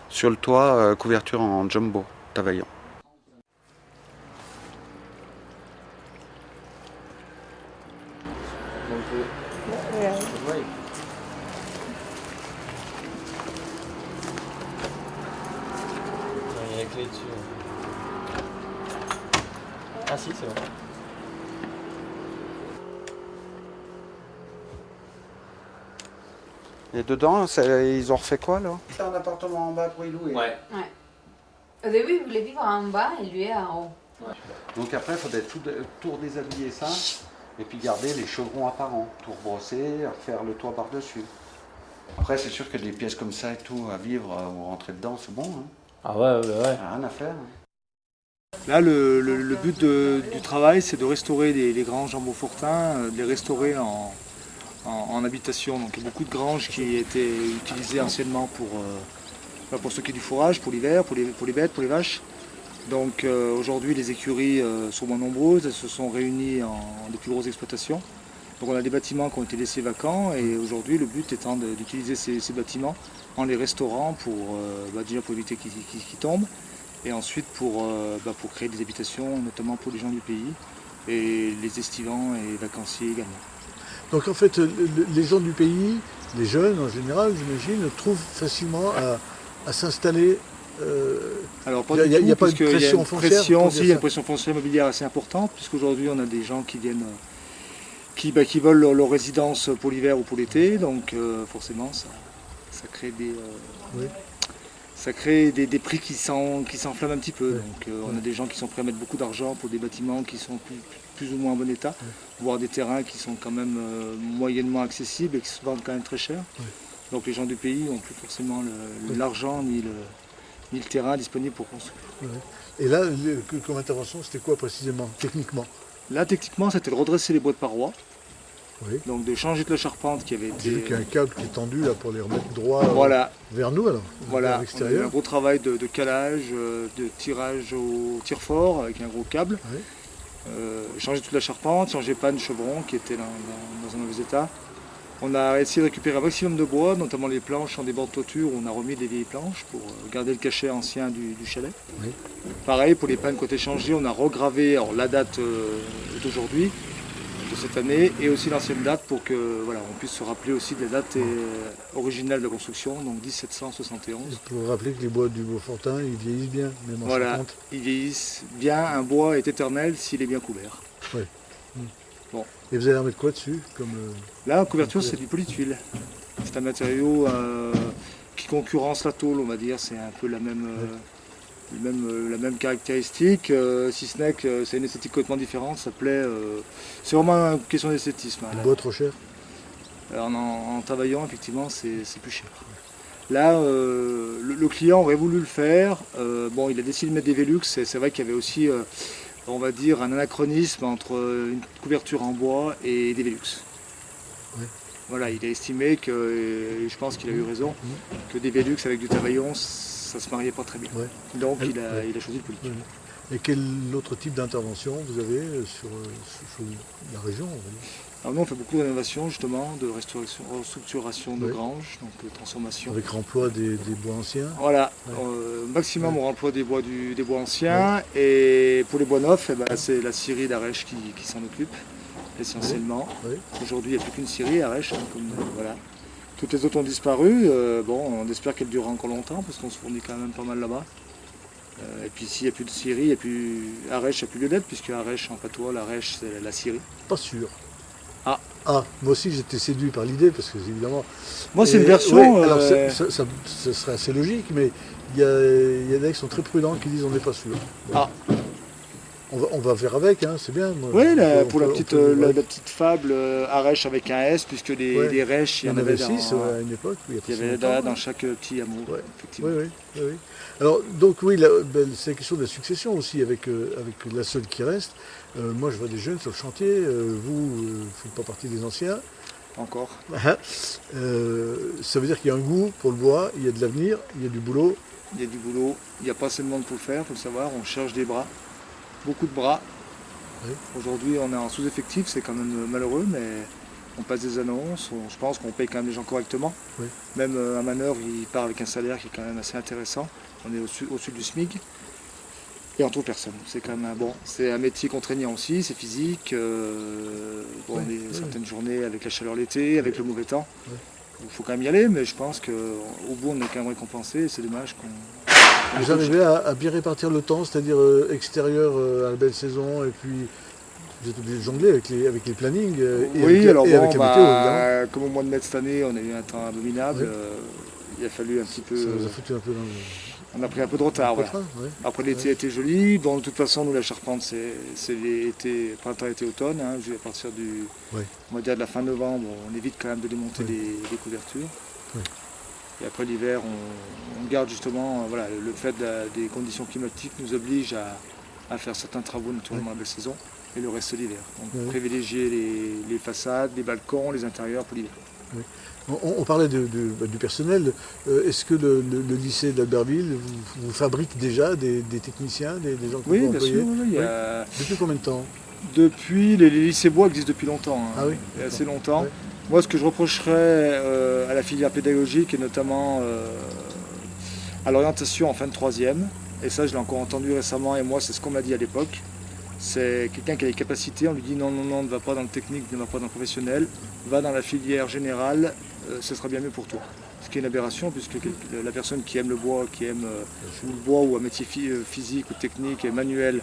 Sur le toit, couverture en jumbo, Tavaillon. Il y a la clé dessus. Ah si, c'est bon. Et dedans, ils ont refait quoi là? C'est un appartement en bas pour y louer. Ouais. Au début, il voulait vivre en bas et lui en haut. Donc après, il faudrait tout redéshabiller ça, et puis garder les chevrons apparents, tout rebrosser, faire le toit par-dessus. Après, c'est sûr que des pièces comme ça et tout, à vivre ou rentrer dedans, c'est bon. Ah ouais. Rien à faire. Là, le but du travail, c'est de restaurer les granges en Beaufortain, de les restaurer en habitation. Donc il y a beaucoup de granges qui étaient utilisées anciennement pour stocker du fourrage, pour l'hiver, pour les bêtes, pour les vaches. Donc aujourd'hui, les écuries sont moins nombreuses, elles se sont réunies en des plus grosses exploitations. Donc on a des bâtiments qui ont été laissés vacants et aujourd'hui, le but étant d'utiliser ces bâtiments en les restaurant déjà pour éviter qu'ils tombent et ensuite pour créer des habitations, notamment pour les gens du pays et les estivants et vacanciers également. Donc en fait, les gens du pays, les jeunes en général, j'imagine, trouvent facilement à s'installer. Alors pas il n'y a pas de pression foncière. Il y a une pression foncière immobilière assez importante, puisqu'aujourd'hui on a des gens qui viennent, qui veulent leur résidence pour l'hiver ou pour l'été, donc forcément ça crée des prix qui s'enflamment un petit peu. Donc on a des gens qui sont prêts à mettre beaucoup d'argent pour des bâtiments qui sont plus ou moins en bon état, voire des terrains qui sont quand même moyennement accessibles et qui se vendent quand même très cher. Donc les gens du pays n'ont plus forcément l'argent ni le terrain disponible pour construire. Et là, comme intervention, c'était quoi précisément, techniquement? Là, techniquement, c'était de redresser les bois de parois. Donc de changer de la charpente qui avait été... J'ai vu qu'il y a un câble qui est tendu là, pour les remettre droit vers nous, alors, voilà, vers l'extérieur. On a eu un gros travail de calage, de tirage au tire-fort avec un gros câble. Changer toute la charpente, changer panne, chevron qui était dans un mauvais état. On a essayé de récupérer un maximum de bois, notamment les planches en des bords de toiture où on a remis des vieilles planches pour garder le cachet ancien du chalet. Pareil, pour les pannes qui ont été changées, on a regravé la date d'aujourd'hui, cette année et aussi l'ancienne date pour que voilà, on puisse se rappeler aussi de la date originale de la construction, donc 1771. Et pour rappeler que les bois du Beaufortin, ils vieillissent bien, même en Voilà, 50. ils vieillissent bien, un bois est éternel s'il est bien couvert. Ouais. Bon. Et vous allez en mettre quoi dessus Là, la couverture, c'est du polytuile. C'est un matériau qui concurrence la tôle, on va dire, c'est un peu la même caractéristique, si ce n'est que c'est une esthétique complètement différente, ça plaît. C'est vraiment une question d'esthétisme. Le bois trop cher? Alors, en travaillant, effectivement, c'est plus cher. Là, le client aurait voulu le faire. Bon, il a décidé de mettre des Velux. C'est vrai qu'il y avait aussi, on va dire, un anachronisme entre une couverture en bois et des Velux. Ouais. Voilà, il a estimé que, et je pense qu'il a eu raison, que des Velux avec du Tavaillon, ça se mariait pas très bien. Ouais. Donc il a choisi le polytuile. Et quel autre type d'intervention vous avez sur la région? Alors nous on fait beaucoup de rénovations justement, de restructuration de granges, donc de transformation. Avec remploi des bois anciens? Voilà, maximum on remploie des bois bois et pour les bois neufs, c'est la scierie d'Arèche qui s'en occupe essentiellement. Aujourd'hui il n'y a plus qu'une scierie Arèche, voilà. Toutes les autres ont disparu, bon on espère qu'elles dureront encore longtemps parce qu'on se fournit quand même pas mal là-bas. Et puis s'il n'y a plus de scierie, il n'y a plus Arèche, il n'y a plus lieu d'être puisque Arèche en patois, l'Arèche c'est la scierie. Pas sûr. Ah, moi aussi j'étais séduit par l'idée parce que évidemment. Moi c'est une version. Ouais, alors ça serait assez logique, mais il y a des qui sont très prudents qui disent on n'est pas sûr. Bon. Ah. On va faire avec, hein, c'est bien. Oui, pour la petite fable Arèche avec un S, puisque les rêches, il y en avait 6 à une époque. Il y avait dans chaque petit hameau, effectivement. Oui. Alors, donc oui, c'est la question de la succession aussi avec la seule qui reste. Moi, je vois des jeunes sur le chantier. Vous ne faites pas partie des anciens. Encore. Ça veut dire qu'il y a un goût pour le bois, il y a de l'avenir, il y a du boulot. Il y a du boulot, il n'y a pas assez de monde pour le faire, il faut le savoir. On cherche des bras, beaucoup de bras. Oui. Aujourd'hui, on est en sous-effectif, c'est quand même malheureux, mais on passe des annonces, je pense qu'on paye quand même les gens correctement. Oui. Même un manœuvre, il part avec un salaire qui est quand même assez intéressant. On est au-dessus du SMIC. Et on trouve personne. C'est quand même c'est un métier contraignant aussi, c'est physique. Certaines journées avec la chaleur l'été, avec le mauvais temps. Oui. Il faut quand même y aller, mais je pense qu'au bout on est quand même récompensé. C'est dommage qu'on. Vous arrivez à bien répartir le temps, c'est-à-dire extérieur à la belle saison, et puis vous êtes obligé de jongler avec les plannings et avec la météo, évidemment. Comme au mois de mai de cette année, on a eu un temps abominable. Oui. Il a fallu un petit peu. Ça vous a foutu un peu dans le. On a pris un peu de retard. Voilà. Après l'été a été joli. Bon, de toute façon, nous la charpente, c'est l'été, printemps, été, automne. Hein, à partir on va dire de la fin novembre, on évite quand même de démonter les couvertures. Oui. Et après l'hiver, on garde justement, voilà, le fait des conditions climatiques nous oblige à faire certains travaux naturellement à la belle saison et le reste l'hiver. Donc privilégier les façades, les balcons, les intérieurs pour l'hiver. Oui. On parlait du personnel. Est-ce que le lycée d'Albertville vous fabrique déjà des techniciens, des gens que vous employez? Oui, bien sûr. Depuis combien de temps? Depuis, les lycées bois existent depuis longtemps. Hein. Ah oui. Assez longtemps. Oui. Moi, ce que je reprocherais à la filière pédagogique, et notamment à l'orientation en fin de troisième, et ça je l'ai encore entendu récemment, et moi c'est ce qu'on m'a dit à l'époque, c'est quelqu'un qui a les capacités, on lui dit non, ne va pas dans le technique, ne va pas dans le professionnel, va dans la filière générale, ce sera bien mieux pour toi. Ce qui est une aberration, puisque la personne qui aime le bois, ou un métier physique ou technique et manuel,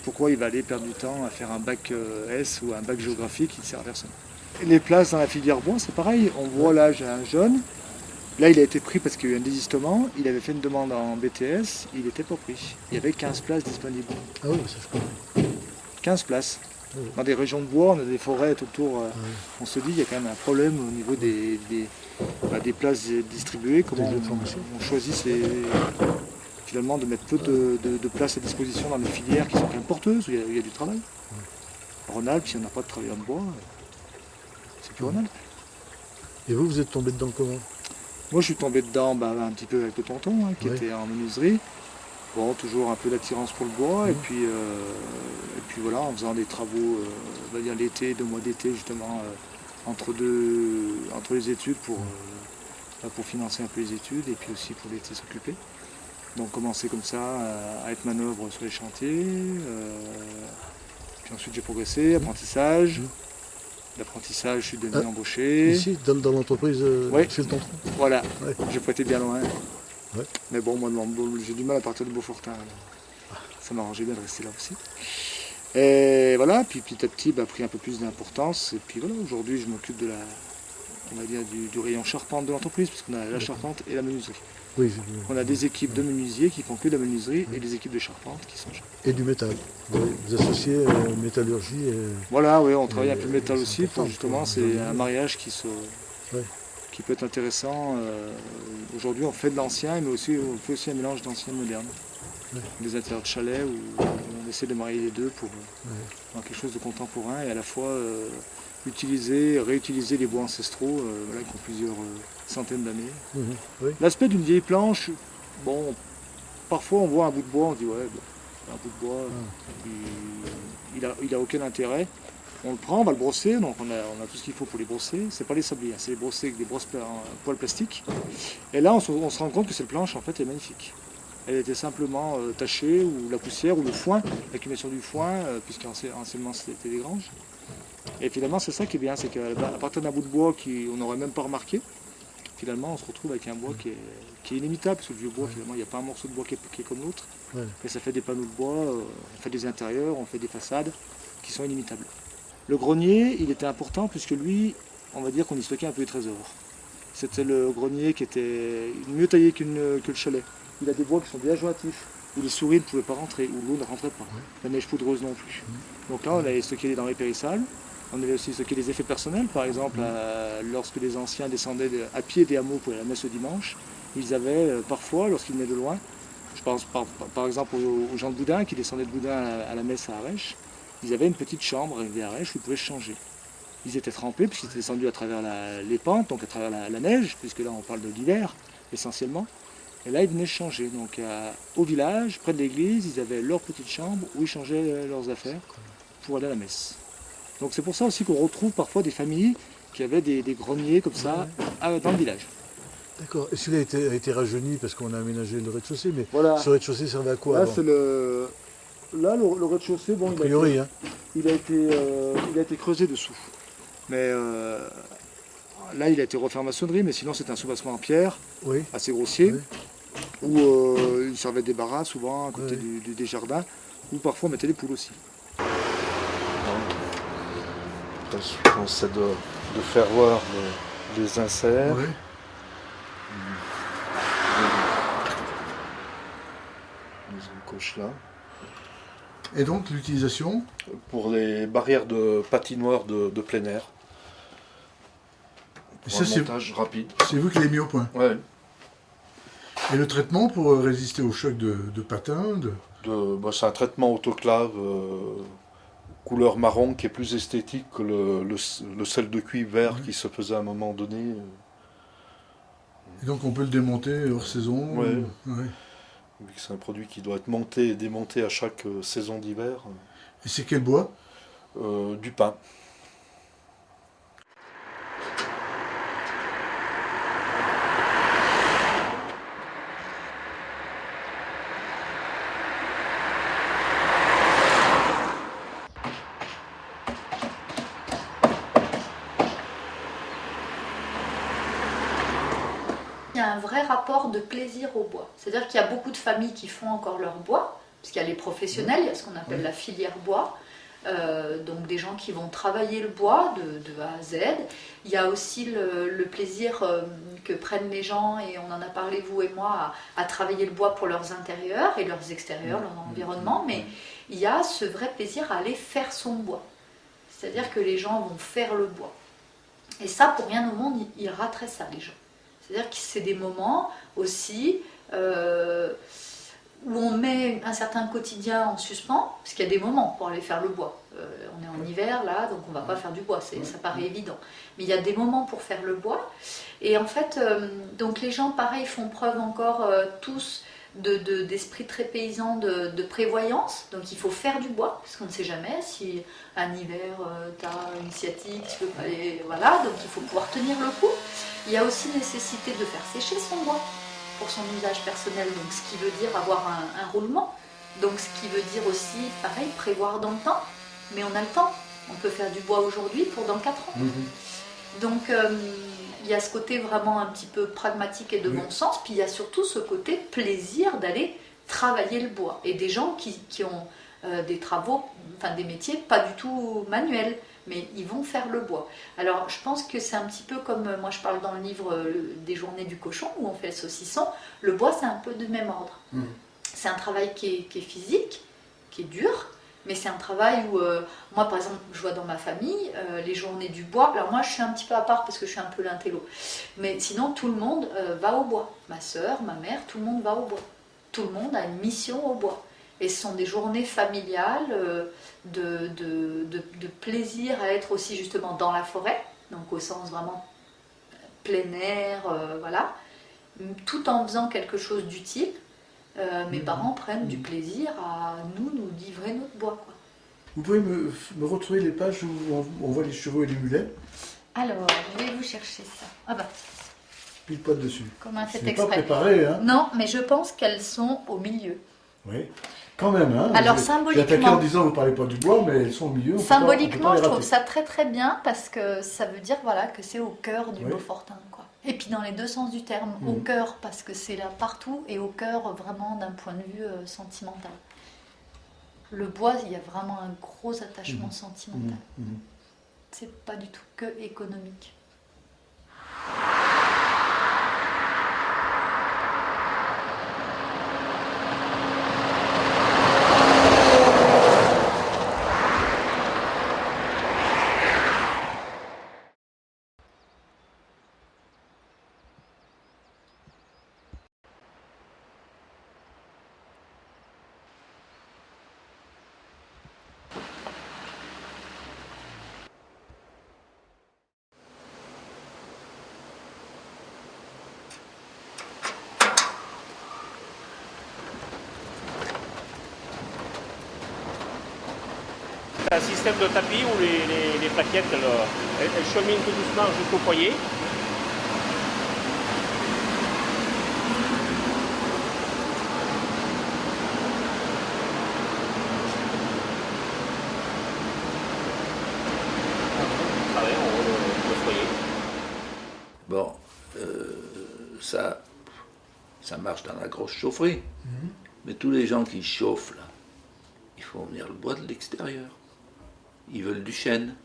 pourquoi il va aller perdre du temps à faire un bac S ou un bac géographique qui ne sert à personne? Les places dans la filière bois, c'est pareil. On voit là, j'ai un jeune. Là, il a été pris parce qu'il y a eu un désistement. Il avait fait une demande en BTS. Il n'était pas pris. Il y avait 15 places disponibles. Ah oui, ça je comprends. 15 places. Oui. Dans des régions de bois, on a des forêts tout autour. On se dit qu'il y a quand même un problème au niveau des places distribuées. Comment on choisit finalement de mettre peu de places à disposition dans des filières qui sont quand même porteuses, où il y a du travail. Rhône-Alpes, si on n'a pas de travailleurs de bois, c'est plus Rhône-Alpes. Et vous êtes tombé dedans comment? Moi je suis tombé dedans un petit peu avec le tonton qui était en menuiserie. Bon, toujours un peu d'attirance pour le bois, et puis voilà, en faisant des travaux, on va dire l'été, 2 mois d'été justement, entre les études pour financer un peu les études, et puis aussi pour l'été s'occuper. Donc commencer comme ça à être manœuvre sur les chantiers, Puis ensuite j'ai progressé, apprentissage. L'apprentissage, je suis devenu embauché. Ici, dans l'entreprise chez le tonton. Voilà, Ouais. j'ai pas été bien loin. Ouais. Mais bon, moi j'ai du mal à partir de Beaufortin. Ça m'arrangeait bien de rester là aussi. Et voilà, puis petit à petit, a pris un peu plus d'importance. Et puis voilà, aujourd'hui, je m'occupe de on va dire, du rayon charpente de l'entreprise, puisqu'on a la charpente et la menuiserie. Oui, on a des équipes de menuisiers qui font que de la menuiserie et des équipes de charpente qui sont... Et du métal. Vous associez métallurgie et... Voilà, oui, on travaille un peu le métal aussi, pour justement, c'est un mariage qui peut être intéressant. Aujourd'hui, on fait de l'ancien, mais aussi, on fait aussi un mélange d'ancien et moderne. Ouais. Des intérieurs de chalet où on essaie de marier les deux pour avoir quelque chose de contemporain et à la fois réutiliser les bois ancestraux qui ont plusieurs centaines d'années. Oui. L'aspect d'une vieille planche, bon, parfois on voit un bout de bois, on dit ouais, un bout de bois, il a aucun intérêt. On le prend, on va le brosser, donc on a tout ce qu'il faut pour les brosser. C'est pas les sabliers, c'est les brosser avec des brosses poils plastiques. Et là, on se rend compte que cette planche, en fait, est magnifique. Elle était simplement tachée, ou la poussière, ou le foin, l'accumulation du foin, puisqu'anciennement c'était des granges. Et finalement, c'est ça qui est bien, c'est qu'à partir d'un bout de bois qu'on n'aurait même pas remarqué, finalement, on se retrouve avec un bois qui est inimitable, parce que le vieux bois, finalement, il n'y a pas un morceau de bois qui est comme l'autre. Ouais. Et ça fait des panneaux de bois, on fait des intérieurs, on fait des façades qui sont inimitables. Le grenier, il était important, puisque lui, on va dire qu'on y stockait un peu les trésors. C'était le grenier qui était mieux taillé que le chalet. Il a des bois qui sont bien jointifs, où les souris ne pouvaient pas rentrer, où l'eau ne rentrait pas, la neige poudreuse non plus. Donc là, on avait stocké les denrées périssables, on avait aussi stocké des effets personnels, par exemple, lorsque les anciens descendaient à pied des hameaux pour aller à la messe le dimanche, ils avaient parfois, lorsqu'ils venaient de loin, je pense par exemple aux gens de Boudin, qui descendaient de Boudin à la messe à Arèche, ils avaient une petite chambre arrivée à Arèche où ils pouvaient se changer. Ils étaient trempés, puisqu'ils étaient descendus à travers les pentes, donc à travers la neige, puisque là on parle de l'hiver essentiellement. Et là, ils venaient changer. Donc, au village, près de l'église, ils avaient leur petite chambre où ils changeaient leurs affaires pour aller à la messe. Donc, c'est pour ça aussi qu'on retrouve parfois des familles qui avaient des greniers comme ça dans le village. D'accord. Et celui-là a été rajeuni parce qu'on a aménagé le rez-de-chaussée, mais voilà. Ce rez-de-chaussée servait à quoi là, avant le rez-de-chaussée, bon, il a été creusé dessous. Mais là, il a été refait en maçonnerie, mais sinon, c'est un soubassement en pierre, assez grossier. Oui. Où il servait des barras souvent à côté des jardins, où parfois on mettait des poules aussi. Je pense c'est de faire voir les inserts. Oui. Les encoches là. Et donc l'utilisation pour les barrières de patinoire de plein air. Pour un montage rapide. C'est vous qui l'avez mis au point. Ouais. Et le traitement pour résister au choc de patins c'est un traitement autoclave couleur marron qui est plus esthétique que le sel de cuivre vert qui se faisait à un moment donné. Et donc on peut le démonter hors saison. Oui. C'est un produit qui doit être monté et démonté à chaque saison d'hiver. Et c'est quel bois Du pin. Il y a un vrai rapport de plaisir au bois. C'est-à-dire qu'il y a beaucoup de familles qui font encore leur bois, parce qu'il y a les professionnels, il y a ce qu'on appelle la filière bois, donc des gens qui vont travailler le bois de A à Z. Il y a aussi le plaisir que prennent les gens, et on en a parlé vous et moi, à travailler le bois pour leurs intérieurs et leurs extérieurs, leur environnement, mais il y a ce vrai plaisir à aller faire son bois. C'est-à-dire que les gens vont faire le bois. Et ça, pour rien au monde, ils rateraient ça, les gens. C'est-à-dire que c'est des moments aussi où on met un certain quotidien en suspens, parce qu'il y a des moments pour aller faire le bois. On est en hiver là, donc on ne va pas faire du bois, ça paraît évident. Mais il y a des moments pour faire le bois. Et en fait, donc les gens, pareil, font preuve encore tous d'esprit très paysan, de prévoyance. Donc il faut faire du bois, parce qu'on ne sait jamais si un hiver tu as une sciatique, tu peux pas aller, voilà, donc il faut pouvoir tenir le coup. Il y a aussi nécessité de faire sécher son bois pour son usage personnel, donc ce qui veut dire avoir un roulement, donc ce qui veut dire aussi, pareil, prévoir dans le temps. mais on a le temps. On peut faire du bois aujourd'hui pour dans 4 ans. Donc il y a ce côté vraiment un petit peu pragmatique et de bon sens, puis il y a surtout ce côté plaisir d'aller travailler le bois. Et des gens qui ont des travaux, enfin des métiers pas du tout manuels, mais ils vont faire le bois. Alors je pense que c'est un petit peu comme, moi je parle dans le livre des journées du cochon, où on fait le saucisson, le bois c'est un peu de même ordre. C'est un travail qui est physique, qui est dur, mais c'est un travail où, moi par exemple, je vois dans ma famille, les journées du bois, alors moi je suis un petit peu à part parce que je suis un peu l'intello, mais sinon tout le monde va au bois. Ma soeur, ma mère, tout le monde va au bois. Tout le monde a une mission au bois. Et ce sont des journées familiales de plaisir à être aussi justement dans la forêt, donc au sens vraiment plein air, voilà, tout en faisant quelque chose d'utile. Mes parents prennent du plaisir à nous livrer notre bois, quoi. Vous pouvez me retrouver les pages où on voit les chevaux et les mulets? Alors, je vais vous chercher ça. Ah bah, Pile poil dessus. comment c'est C'est pas exprès. préparé, hein? Non, mais je pense qu'elles sont au milieu. Oui, quand même, hein? Alors, J'ai symboliquement- attaqué en disant vous parlez pas du bois, mais elles sont au milieu. On peut pas Symboliquement, les je trouve rater. ça très très bien parce que ça veut dire voilà, que c'est au cœur du Oui. Beaufortain, quoi. Et puis dans les deux sens du terme, au cœur parce que c'est là partout et au cœur vraiment d'un point de vue sentimental. Le bois, il y a vraiment un gros attachement sentimental. C'est pas du tout que économique. C'est un système de tapis où les plaquettes elles cheminent tout doucement jusqu'au foyer. Travailler en haut le foyer. Bon, ça marche dans la grosse chaufferie. Mais tous les gens qui chauffent là, il faut venir le bois de l'extérieur. Ils veulent du chêne.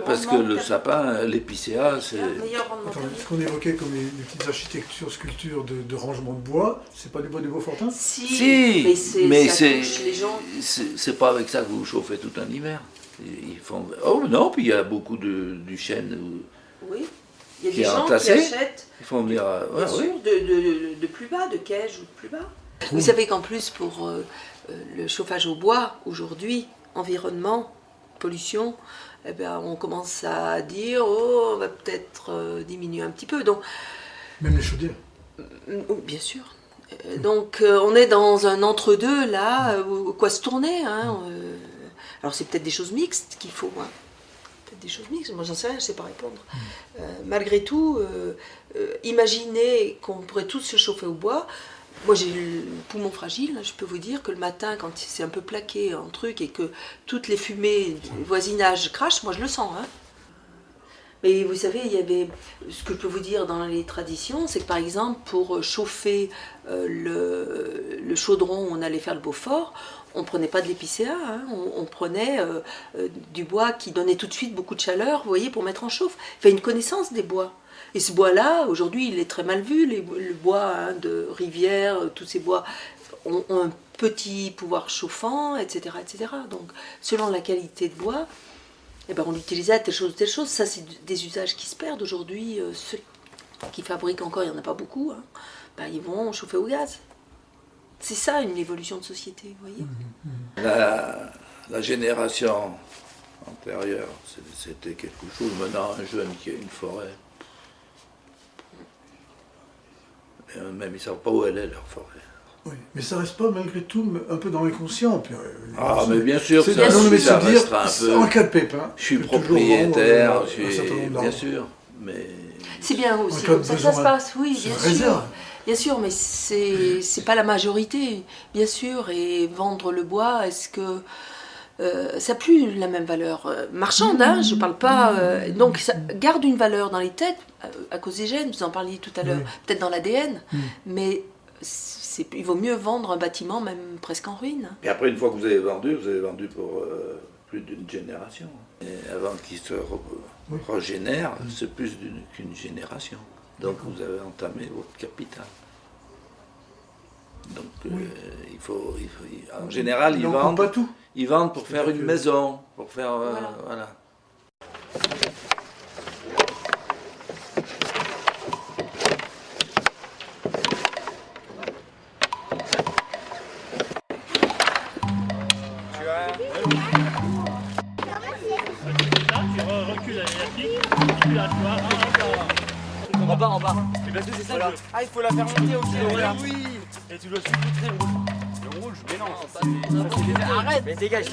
Parce que le sapin, l'épicéa, c'est... Attends, ce qu'on évoquait comme les petites architectures, sculptures de rangement de bois, c'est pas du bois de Beaufortain? Si, mais ça touche les gens. c'est pas avec ça que vous chauffez tout un hiver. Ils font... Oh non, puis il y a beaucoup du chêne Oui, il y a qui des est gens entassé. qui achètent Il faut venir à... bien sûr, de plus bas, de Caige ou de plus bas. Vous savez qu'en plus, pour le chauffage au bois, aujourd'hui, environnement, pollution, eh ben, on commence à dire oh, on va peut-être diminuer un petit peu. Donc, Même les chaudières. bien sûr. Donc on est dans un entre-deux là, où quoi se tourner. Hein, alors c'est peut-être des choses mixtes qu'il faut. Hein. Peut-être des choses mixtes, moi j'en sais rien, je ne sais pas répondre. Malgré tout, imaginez qu'on pourrait tous se chauffer au bois. Moi j'ai le poumon fragile, je peux vous dire que le matin quand c'est un peu plaqué un truc et que toutes les fumées du voisinage crachent, moi je le sens. Hein. Mais vous savez, il y avait, ce que je peux vous dire dans les traditions, c'est que par exemple pour chauffer le chaudron où on allait faire le Beaufort, on ne prenait pas de l'épicéa, hein, on prenait du bois qui donnait tout de suite beaucoup de chaleur, vous voyez, pour mettre en chauffe. Il y avait une connaissance des bois. Et ce bois-là, aujourd'hui, il est très mal vu. Le bois hein, de rivière, tous ces bois ont un petit pouvoir chauffant, etc., etc. Donc, selon la qualité de bois, eh ben, on l'utilisait à telle chose. Ça, c'est des usages qui se perdent aujourd'hui. Ceux qui fabriquent encore, il n'y en a pas beaucoup, hein, ben, ils vont chauffer au gaz. C'est ça, une évolution de société, vous voyez. La génération antérieure, c'était quelque chose. Maintenant, un jeune qui a une forêt, même ils ne savent pas où elle est, leur forêt. Oui, mais ça reste pas malgré tout un peu dans l'inconscient. Mais bien sûr, c'est ça, non, mais ça se dire, restera un peu... en cas de pépin, je suis toujours propriétaire, vendre, je un certain nombre suis... d'arbres. bien sûr, mais... C'est bien aussi, cas de comme ça se besoin, passe, oui, c'est bien une sûr. réserve. Bien sûr, mais c'est pas la majorité, bien sûr. Et vendre le bois, est-ce que ça n'a plus la même valeur marchande, hein, je parle pas. Donc ça garde une valeur dans les têtes à cause des gènes, vous en parliez tout à l'heure, peut-être dans l'ADN, mais il vaut mieux vendre un bâtiment même presque en ruine. Et après, une fois que vous avez vendu pour plus d'une génération. Et avant qu'il se régénère, c'est plus qu'une génération. Donc vous avez entamé votre capital. Donc en général, ils vendent pas tout. Ils vendent pour faire une maison, pour faire voilà. En bas. Et bien c'est ça. Voilà. Ah, il faut la faire monter aussi. Voilà. Oui. Et tu dois sous-filtrer le rouge. Mais non, ça c'est arrête. Mais dégage.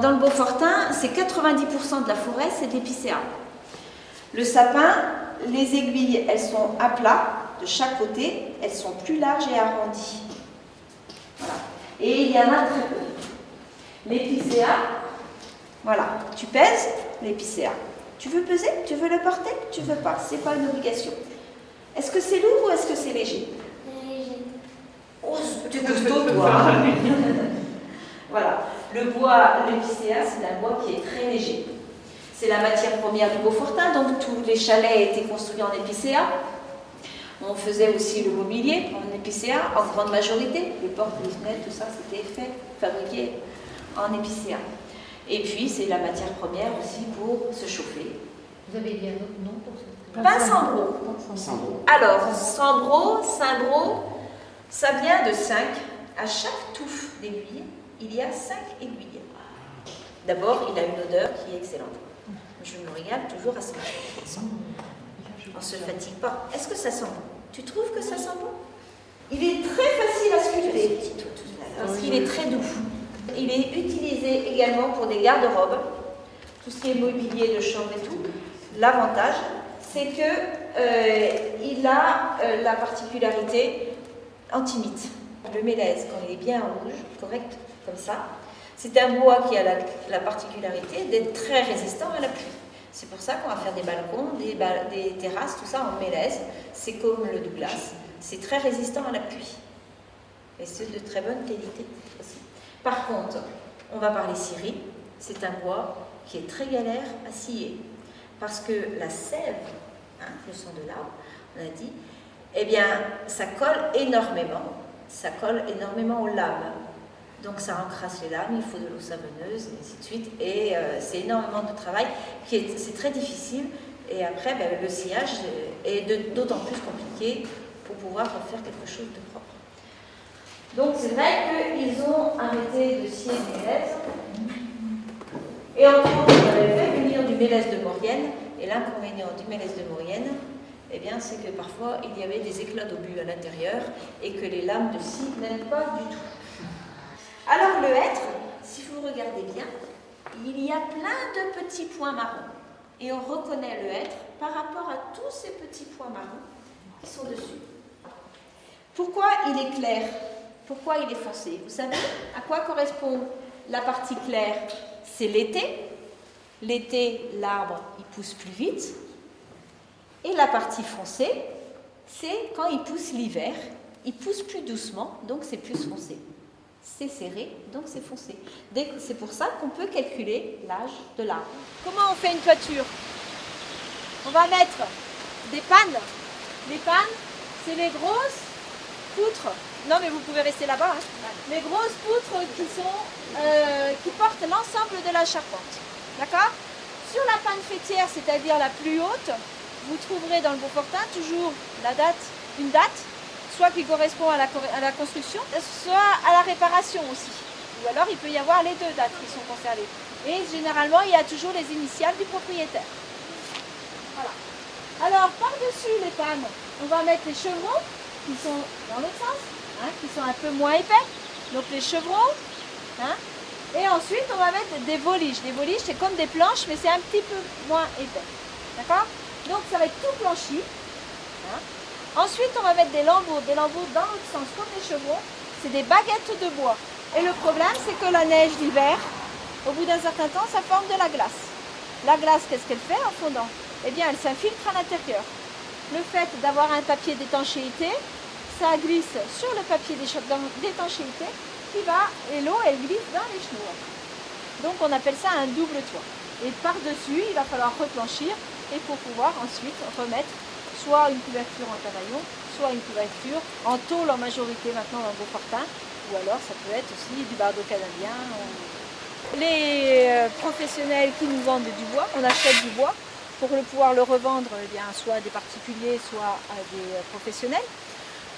Dans le Beaufortain, c'est 90% de la forêt, c'est de l'épicéa. Le sapin, les aiguilles, elles sont à plat de chaque côté, elles sont plus larges et arrondies. Voilà. Et il y en a très peu. L'épicéa, voilà, tu pèses l'épicéa. Tu veux peser? Tu veux le porter? Tu veux pas? C'est pas une obligation. Est-ce que c'est lourd ou est-ce que c'est léger? Léger. Oh, tu es costaud, toi. Voilà. Le bois, l'épicéa, c'est un bois qui est très léger. C'est la matière première du Beaufortain, donc tous les chalets étaient construits en épicéa. On faisait aussi le mobilier en épicéa, en grande majorité. Les portes, les fenêtres, tout ça, c'était fabriqué en épicéa. Et puis, c'est la matière première aussi pour se chauffer. Vous avez dit un autre nom pour ça? Pain Sambro. Alors, Cimbro, ça vient de 5. À chaque touffe d'aiguille, il y a 5 aiguilles. D'abord, il a une odeur qui est excellente. Je me régale toujours à ce moment. On ne se fatigue pas. Est-ce que ça sent bon? Tu trouves que ça sent bon? Il est très facile à sculpter, parce qu'il est très doux. Il est utilisé également pour des garde-robes, tout ce qui est mobilier de chambre et tout. L'avantage, c'est qu'il a la particularité antimite. Le mélèze, quand il est bien en rouge, correct, comme ça, c'est un bois qui a la particularité d'être très résistant à la pluie. C'est pour ça qu'on va faire des balcons, des terrasses, tout ça en mélèze. C'est comme le Douglas, c'est très résistant à la pluie. Et c'est de très bonne qualité aussi. Par contre, on va parler scierie. C'est un bois qui est très galère à scier. Parce que la sève, le sang de l'arbre, on a dit, eh bien, ça colle énormément. Ça colle énormément aux lames. Donc ça encrasse les lames, il faut de l'eau savonneuse, et ainsi de suite. Et c'est énormément de travail, c'est très difficile. Et après, le sciage est d'autant plus compliqué pour pouvoir faire quelque chose de propre. Donc c'est vrai qu'ils ont arrêté de scier le mélèze. Et entre autres, ils avaient fait venir du mélèze de Maurienne. Et l'inconvénient du mélèze de Maurienne, eh bien, c'est que parfois, il y avait des éclats d'obus à l'intérieur et que les lames de scie n'aiment pas du tout. Alors le hêtre, si vous regardez bien, il y a plein de petits points marrons. Et on reconnaît le hêtre par rapport à tous ces petits points marrons qui sont dessus. Pourquoi il est clair? Pourquoi il est foncé? Vous savez à quoi correspond la partie claire? C'est l'été. L'été, l'arbre, il pousse plus vite. Et la partie foncée, c'est quand il pousse l'hiver. Il pousse plus doucement, donc c'est plus foncé. C'est serré, donc c'est foncé. C'est pour ça qu'on peut calculer l'âge de l'arbre. Comment on fait une toiture? On va mettre des pannes. Les pannes, c'est les grosses poutres. Non, mais vous pouvez rester là-bas. Hein. Les grosses poutres qui portent l'ensemble de la charpente. D'accord? Sur la panne fêtière, c'est-à-dire la plus haute, vous trouverez dans le Beaufortain toujours une date, soit qui correspond à la construction, soit à la réparation aussi. Ou alors il peut y avoir les deux dates qui sont conservées. Et généralement, il y a toujours les initiales du propriétaire. Voilà. Alors, par-dessus les pannes, on va mettre les chevrons, qui sont dans l'autre sens, hein, qui sont un peu moins épais. Donc les chevrons. Hein, et ensuite, on va mettre des voliges. Les voliges, c'est comme des planches, mais c'est un petit peu moins épais. D'accord? Donc ça va être tout blanchi. Hein. Ensuite, on va mettre des lambeaux dans l'autre sens, comme les chevrons. C'est des baguettes de bois. Et le problème, c'est que la neige d'hiver, au bout d'un certain temps, ça forme de la glace. La glace, qu'est-ce qu'elle fait en fondant? Eh bien, elle s'infiltre à l'intérieur. Le fait d'avoir un papier d'étanchéité, ça glisse sur le papier d'étanchéité et l'eau, elle glisse dans les chenaux. Donc, on appelle ça un double toit. Et par-dessus, il va falloir replanchir et pour pouvoir ensuite remettre soit une couverture en cavaillon, soit une couverture en tôle en majorité maintenant dans le Beaufortain, ou alors ça peut être aussi du bardeau canadien. Les professionnels qui nous vendent du bois, on achète du bois pour pouvoir le revendre eh bien, soit à des particuliers, soit à des professionnels.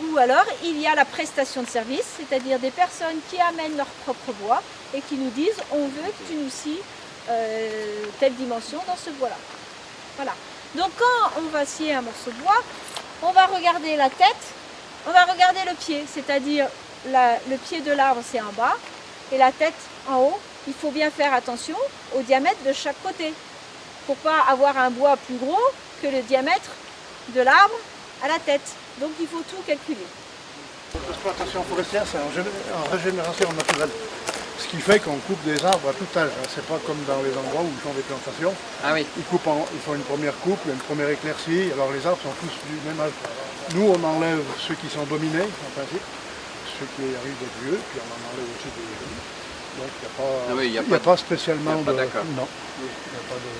Ou alors il y a la prestation de service, c'est-à-dire des personnes qui amènent leur propre bois et qui nous disent on veut que tu nous scies telle dimension dans ce bois-là. Voilà. Donc quand on va scier un morceau de bois, on va regarder la tête, on va regarder le pied, c'est-à-dire le pied de l'arbre c'est en bas et la tête en haut. Il faut bien faire attention au diamètre de chaque côté pour ne pas avoir un bois plus gros que le diamètre de l'arbre à la tête. Donc il faut tout calculer. L'exploitation forestière, c'est en régénération naturelle. Ce qui fait qu'on coupe des arbres à tout âge. C'est pas comme dans les endroits où ils font des plantations. Ah oui. Ils font une première coupe, une première éclaircie. Alors les arbres sont tous du même âge. Nous, on enlève ceux qui sont dominés, en principe, ceux qui arrivent d'être vieux, puis on en enlève aussi des jeunes. Donc il n'y a pas spécialement de... D'accord. Non, il n'y a pas de...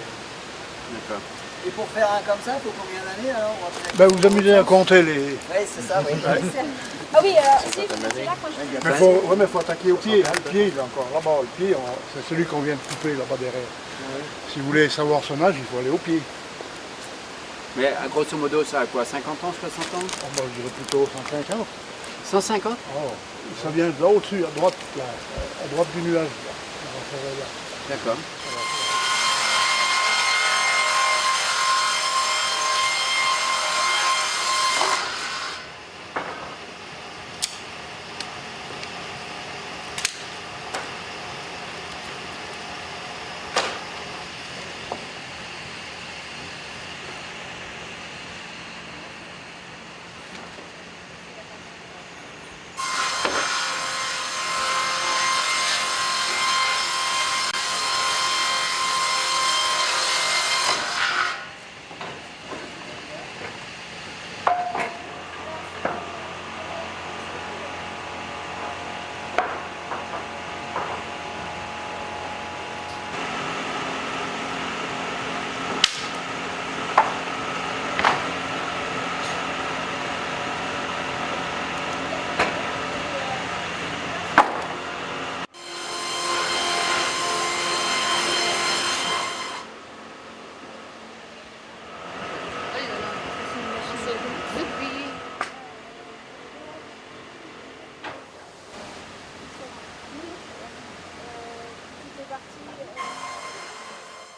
D'accord. Et pour faire un comme ça, il faut combien d'années alors? Ben, vous amusez à compter les... Oui, c'est ça, oui. Ah oui, c'est là quand je... Mais il faut attaquer au pied. Hein. Le pied, il est encore là-bas. Le pied, c'est celui qu'on vient de couper là-bas derrière. Si vous voulez savoir son âge, il faut aller au pied. Mais à grosso modo, ça a quoi, 50 ans, 60 ans? Je dirais plutôt 150. 150? Oh, ça vient de là au-dessus, à droite du nuage. D'accord.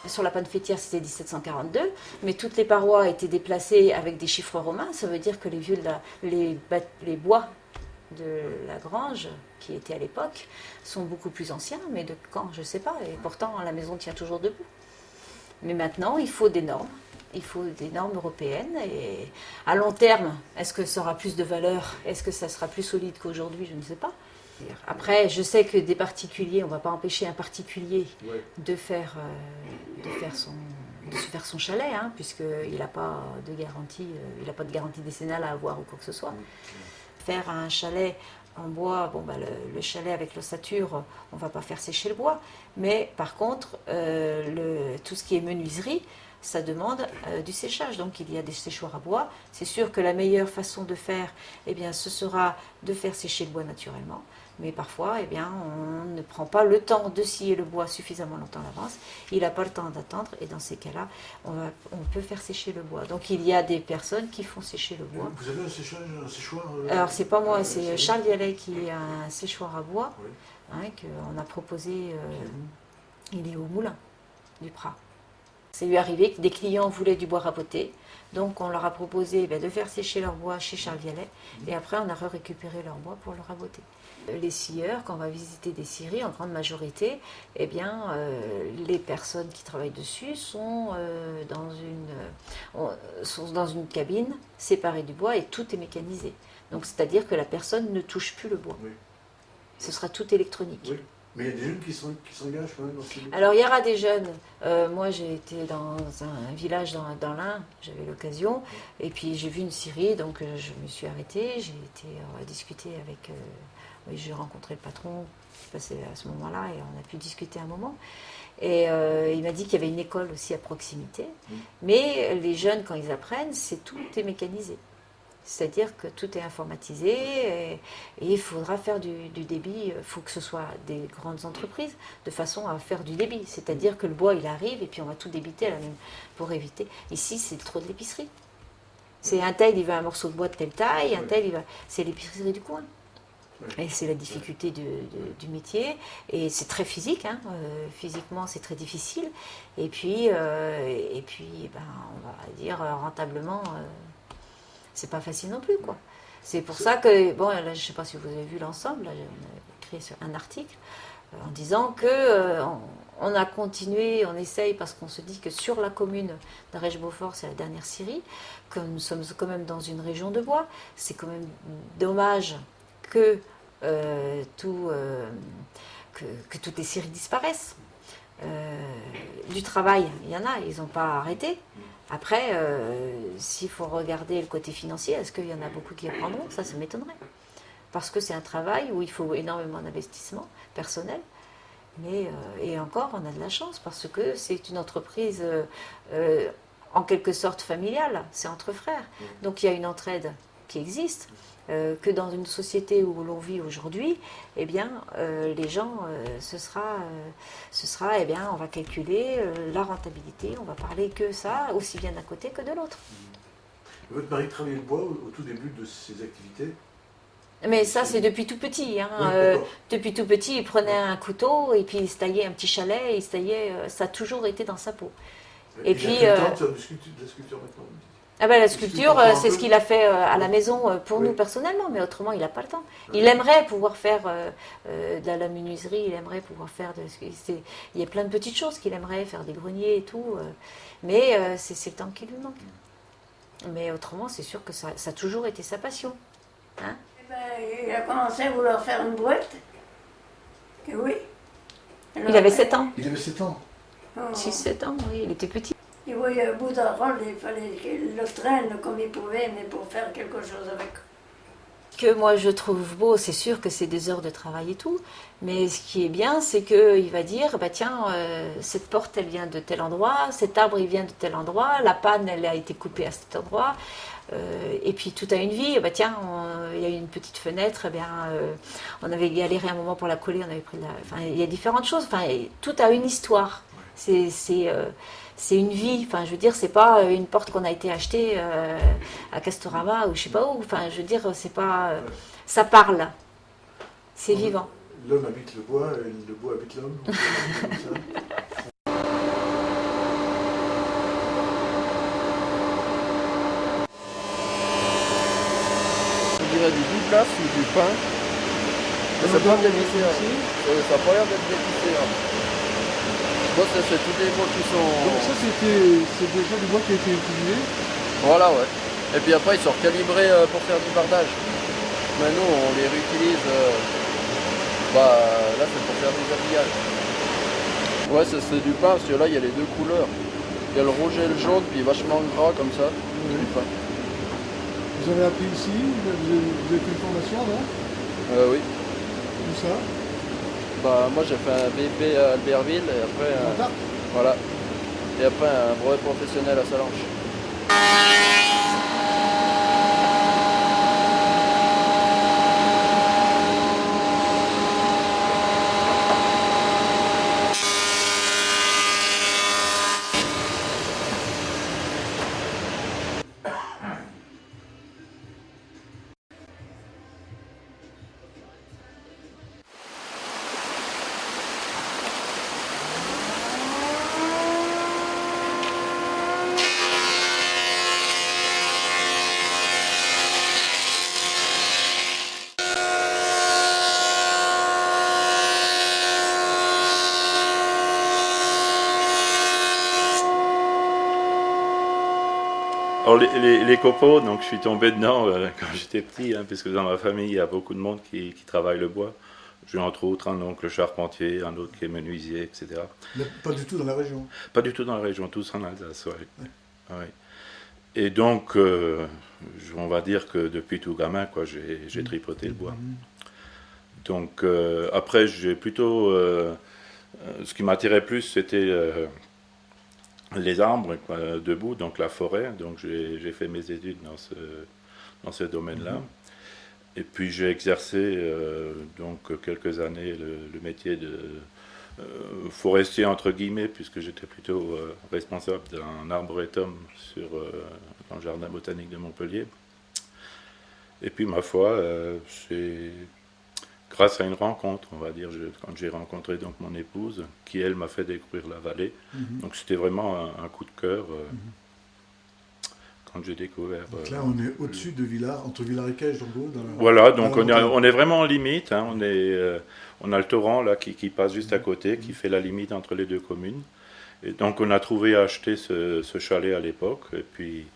Sur la panne fêtière, c'était 1742, mais toutes les parois étaient déplacées avec des chiffres romains. Ça veut dire que les bois de la grange, qui étaient à l'époque, sont beaucoup plus anciens, mais de quand, je ne sais pas. Et pourtant, la maison tient toujours debout. Mais maintenant, il faut des normes. Il faut des normes européennes. Et à long terme, est-ce que ça aura plus de valeur? Est-ce que ça sera plus solide qu'aujourd'hui? Je ne sais pas. Après, je sais que des particuliers, on ne va pas empêcher un particulier de se faire son chalet, hein, puisqu'il n'a pas de garantie, il n'a pas de garantie décennale à avoir ou quoi que ce soit. Faire un chalet en bois, bon, le chalet avec l'ossature, on ne va pas faire sécher le bois, mais par contre, tout ce qui est menuiserie, ça demande du séchage. Donc il y a des séchoirs à bois. C'est sûr que la meilleure façon de faire, eh bien, ce sera de faire sécher le bois naturellement. Mais parfois, eh bien, on ne prend pas le temps de scier le bois suffisamment longtemps à l'avance. Il n'a pas le temps d'attendre et dans ces cas-là, on peut faire sécher le bois. Donc il y a des personnes qui font sécher le bois. Vous avez un séchoir Alors c'est pas moi, c'est Charles Vialet qui a un séchoir à bois qu'on a proposé. Il est au Moulin du Prat. C'est lui arrivé que des clients voulaient du bois raboté. Donc on leur a proposé de faire sécher leur bois chez Charles Vialet. Et après on a récupéré leur bois pour le raboter. Les scieurs, quand on va visiter des scieries, en grande majorité, eh bien, les personnes qui travaillent dessus sont dans une cabine séparée du bois et tout est mécanisé. Donc c'est-à-dire que la personne ne touche plus le bois. Ce sera tout électronique. Oui. Mais il y a des jeunes qui s'engagent quand même dans ce Alors il y aura des jeunes. Moi j'ai été dans un village dans l'Ain, j'avais l'occasion, et puis j'ai vu une scierie, donc je me suis arrêtée, j'ai été discuter avec... j'ai rencontré le patron qui passait à ce moment-là et on a pu discuter un moment. Et il m'a dit qu'il y avait une école aussi à proximité, mais les jeunes quand ils apprennent, tout est mécanisé. C'est-à-dire que tout est informatisé et il faudra faire du débit. Il faut que ce soit des grandes entreprises de façon à faire du débit. C'est-à-dire que le bois, il arrive et puis on va tout débiter pour éviter. Ici, c'est trop de l'épicerie. C'est un tel, il veut un morceau de bois de telle taille, un tel, il va... C'est l'épicerie du coin. Et c'est la difficulté du métier. Et c'est très physique. Hein. Physiquement, c'est très difficile. Et puis on va dire rentablement... c'est pas facile non plus, quoi. C'est pour ça que, bon, là, je ne sais pas si vous avez vu l'ensemble, là, on a écrit un article en disant que on a continué, on essaye, parce qu'on se dit que sur la commune d'Arèche-Beaufort, c'est la dernière scierie, que nous sommes quand même dans une région de bois, c'est quand même dommage que toutes les scieries disparaissent. Du travail, il y en a, ils n'ont pas arrêté. Après, s'il faut regarder le côté financier, est-ce qu'il y en a beaucoup qui reprendront? Ça m'étonnerait. Parce que c'est un travail où il faut énormément d'investissement personnel. Mais, et encore, on a de la chance parce que c'est une entreprise en quelque sorte familiale, c'est entre frères. Donc il y a une entraide qui existe. Que dans une société où l'on vit aujourd'hui, eh bien, les gens, ce sera eh bien, on va calculer la rentabilité, on va parler que ça, aussi bien d'un côté que de l'autre. Votre mari travaillait le bois au tout début de ses activités? Mais ça, c'est depuis tout petit. Hein. Depuis tout petit, il prenait un couteau et puis il se taillait un petit chalet, il se taillait, ça a toujours été dans sa peau. Et puis... Il a de la sculpture maintenant. La sculpture, c'est ce qu'il a fait à la maison pour nous personnellement, mais autrement, il n'a pas le temps. Il aimerait pouvoir faire de la menuiserie, il aimerait pouvoir faire... il y a plein de petites choses qu'il aimerait, faire des greniers et tout, mais c'est le temps qui lui manque. Mais autrement, c'est sûr que ça a toujours été sa passion. Hein? Il a commencé à vouloir faire une boîte. Et oui. Alors, il avait 7 ans. Il avait 7 ans. 6-7 ans, oui, il était petit. Il voyait un bout d'un rôle, il fallait qu'il le traîne comme il pouvait, mais pour faire quelque chose avec. Ce que moi je trouve beau, c'est sûr que c'est des heures de travail et tout, mais ce qui est bien, c'est qu'il va dire, bah tiens, cette porte elle vient de tel endroit, cet arbre il vient de tel endroit, la panne elle a été coupée à cet endroit, et puis tout a une vie, bah tiens, il y a une petite fenêtre, eh bien, on avait galéré un moment pour la coller, on avait pris enfin, il y a différentes choses, enfin, tout a une histoire, c'est une vie, enfin je veux dire, c'est pas une porte qu'on a été achetée à Castorama ou je sais pas où, enfin je veux dire, c'est pas... ça parle, c'est vivant. L'homme habite le bois et le bois habite l'homme. Je dirais du biplace ou du pain. Ça prend des vissés, ça a pas l'air d'être dévissé. Bon, c'est tous les bois qui sont... Donc ça c'est déjà du bois qui a été utilisé? Voilà, ouais. Et puis après ils sont recalibrés pour faire du bardage. Maintenant on les réutilise Bah là c'est pour faire des habillages. Ouais, ça c'est du pain, parce que là il y a les deux couleurs. Il y a le rouge et le jaune, puis vachement gras comme ça. Oui. Du pain. Vous avez appris ici, vous avez fait une formation là Oui. Où ça? Bah moi j'ai fait un BP à Albertville et après voilà. Et après un brevet professionnel à Salanches. Alors les copeaux, donc je suis tombé dedans quand j'étais petit, hein, puisque dans ma famille il y a beaucoup de monde qui travaille le bois. J'ai entre autres un oncle charpentier, un autre qui est menuisier, etc. Mais pas du tout dans la région? Pas du tout dans la région, tous en Alsace, ouais. Ouais. Et donc, on va dire que depuis tout gamin, quoi, j'ai tripoté le bois. Donc après, j'ai plutôt... ce qui m'attirait plus, c'était... les arbres, quoi, debout, donc la forêt, donc j'ai fait mes études dans ce domaine-là. Et puis j'ai exercé donc quelques années le métier de forestier entre guillemets, puisque j'étais plutôt responsable d'un arboretum dans le jardin botanique de Montpellier. Et puis ma foi, c'est grâce à une rencontre, on va dire, quand j'ai rencontré donc mon épouse, qui elle m'a fait découvrir la vallée. Donc c'était vraiment un coup de cœur quand j'ai découvert. Donc là on est au-dessus de Villars, entre Villars et Cages, en gros. Voilà, donc on est vraiment en limite, hein, on a le torrent là qui passe juste à côté, qui fait la limite entre les deux communes. Et donc on a trouvé à acheter ce chalet à l'époque, et puis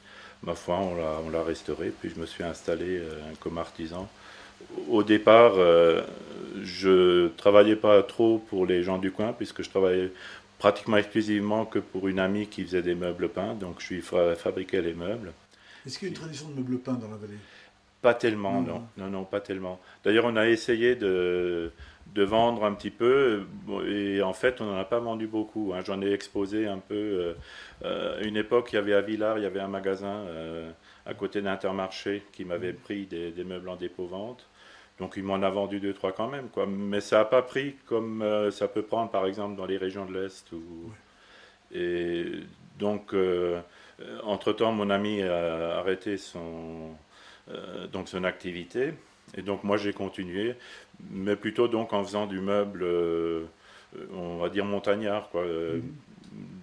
ma foi on l'a restauré, puis je me suis installé comme artisan. Au départ, je travaillais pas trop pour les gens du coin, puisque je travaillais pratiquement exclusivement que pour une amie qui faisait des meubles peints, donc je lui fabriquais les meubles. Est-ce qu'il y a une tradition de meubles peints dans la vallée? Pas tellement, non, pas tellement. D'ailleurs, on a essayé de vendre un petit peu, et en fait, on n'en a pas vendu beaucoup, hein. J'en ai exposé un peu. À une époque, il y avait à Villars, il y avait un magasin à côté d'Intermarché qui m'avait pris des meubles en dépôt-vente. Donc il m'en a vendu 2-3 quand même, quoi. Mais ça n'a pas pris comme ça peut prendre par exemple dans les régions de l'Est. Et donc, entre-temps, mon ami a arrêté son activité. Et donc moi j'ai continué, mais plutôt donc en faisant du meuble, on va dire montagnard, quoi.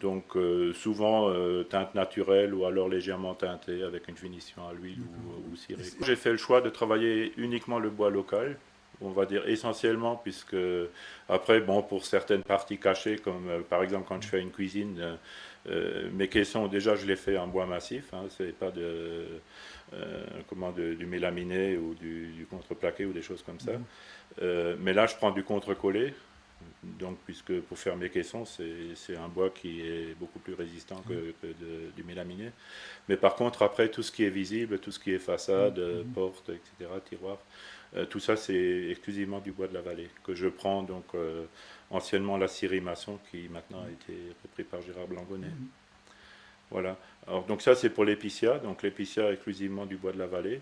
Donc souvent teinte naturelle ou alors légèrement teintée avec une finition à l'huile ou ciré. J'ai fait le choix de travailler uniquement le bois local, on va dire essentiellement, puisque après bon, pour certaines parties cachées, comme par exemple quand je fais une cuisine, mes caissons déjà je les fais en bois massif, hein, c'est pas du mélaminé ou du contreplaqué ou des choses comme ça. Mais là je prends du contre-collé. Donc, puisque pour faire mes caissons, c'est un bois qui est beaucoup plus résistant que du mélaminé. Mais par contre, après, tout ce qui est visible, tout ce qui est façade, porte, etc., tiroir, tout ça, c'est exclusivement du bois de la vallée, que je prends donc anciennement la scierie maçon, qui maintenant a été repris par Gérard Blangonnet. Voilà. Alors, donc ça, c'est pour l'épiccia. Donc l'épiccia, exclusivement du bois de la vallée.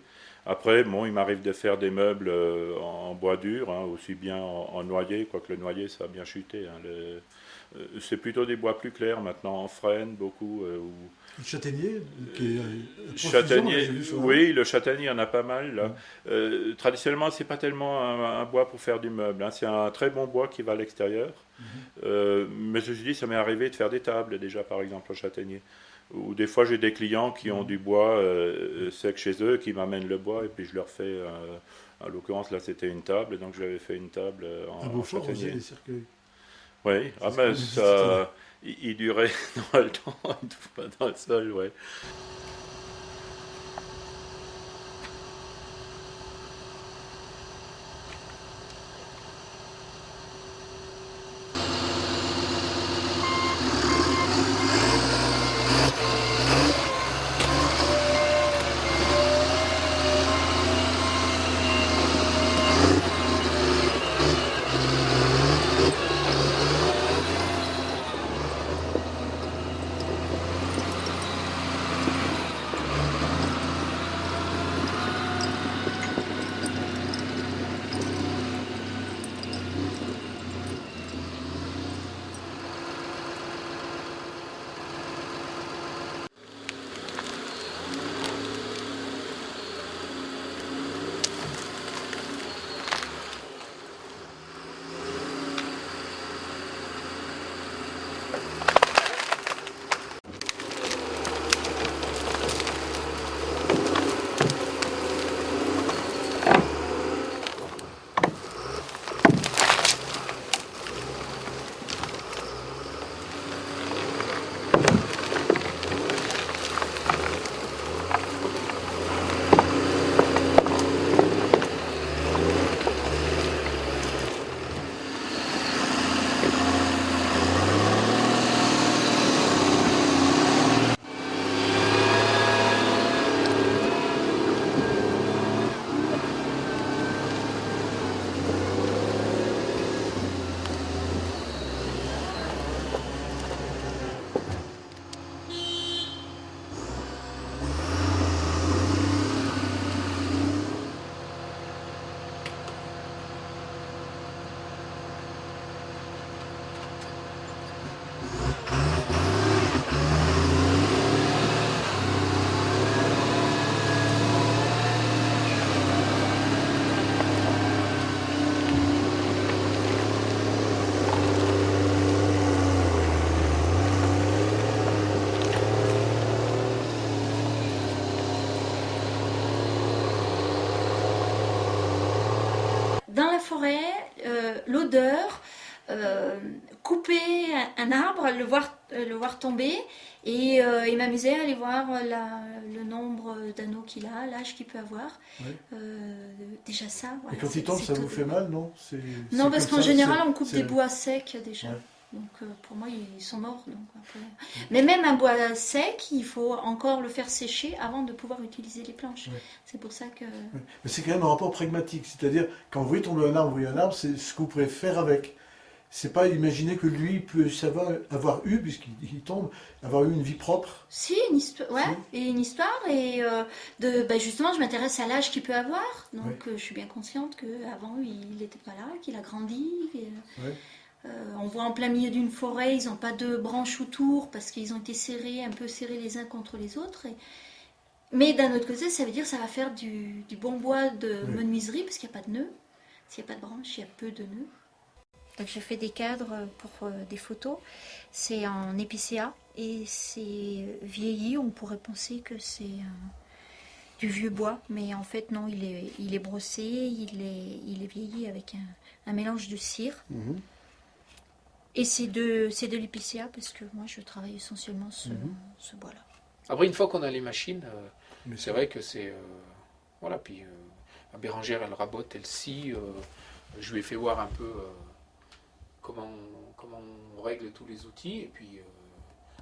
Après, bon, il m'arrive de faire des meubles en bois dur, hein, aussi bien en noyer, quoique le noyer, ça a bien chuté. Hein, c'est plutôt des bois plus clairs maintenant, en frêne, beaucoup. Le châtaignier qui est châtaignier, oui, le châtaignier, il y en a pas mal. Là. Traditionnellement, c'est pas tellement un bois pour faire du meuble. Hein, c'est un très bon bois qui va à l'extérieur. Mais je dis, ça m'est arrivé de faire des tables déjà, par exemple, au châtaignier. Ou des fois, j'ai des clients qui ont du bois sec chez eux, qui m'amènent le bois, et puis je leur fais, en l'occurrence, là, c'était une table, donc j'avais fait une table en châtaignier. Les cercueils. Oui, ah ben ça, il durait dans le temps, dans le sol, ouais. l'odeur, couper un arbre, le voir tomber et m'amuser à aller voir le nombre d'anneaux qu'il a, l'âge qu'il peut avoir. Ouais. Déjà ça. Voilà, et quand il tombe, ça vous fait mal, non? Non, parce qu'en général, on coupe des bois secs déjà. Ouais. Donc pour moi, ils sont morts. Donc, après... Mais même un bois sec, il faut encore le faire sécher avant de pouvoir utiliser les planches. Ouais. C'est pour ça que... Ouais. Mais c'est quand même un rapport pragmatique. C'est-à-dire, quand vous voyez tomber un arbre, c'est ce que vous pourrez faire avec. C'est pas imaginer que lui peut avoir eu, puisqu'il tombe, avoir eu une vie propre. Si, une histoire, ouais, et une histoire, et justement, je m'intéresse à l'âge qu'il peut avoir, donc je suis bien consciente qu'avant, il n'était pas là, qu'il a grandi. On voit en plein milieu d'une forêt, ils n'ont pas de branches autour, parce qu'ils ont été un peu serrés les uns contre les autres. Mais d'un autre côté, ça veut dire que ça va faire du bon bois de menuiserie, parce qu'il n'y a pas de nœuds. S'il n'y a pas de branches, il y a peu de nœuds. Donc je fais des cadres pour des photos, c'est en épicéa et c'est vieilli, on pourrait penser que c'est du vieux bois, mais en fait non, il est brossé, il est vieilli avec un mélange de cire. Mmh. Et c'est de l'épicéa parce que moi je travaille essentiellement ce bois-là. Après une fois qu'on a les machines, c'est vrai que c'est... voilà, puis Bérangère elle rabote, elle scie, je lui ai fait voir un peu... Comment on règle tous les outils. Et puis,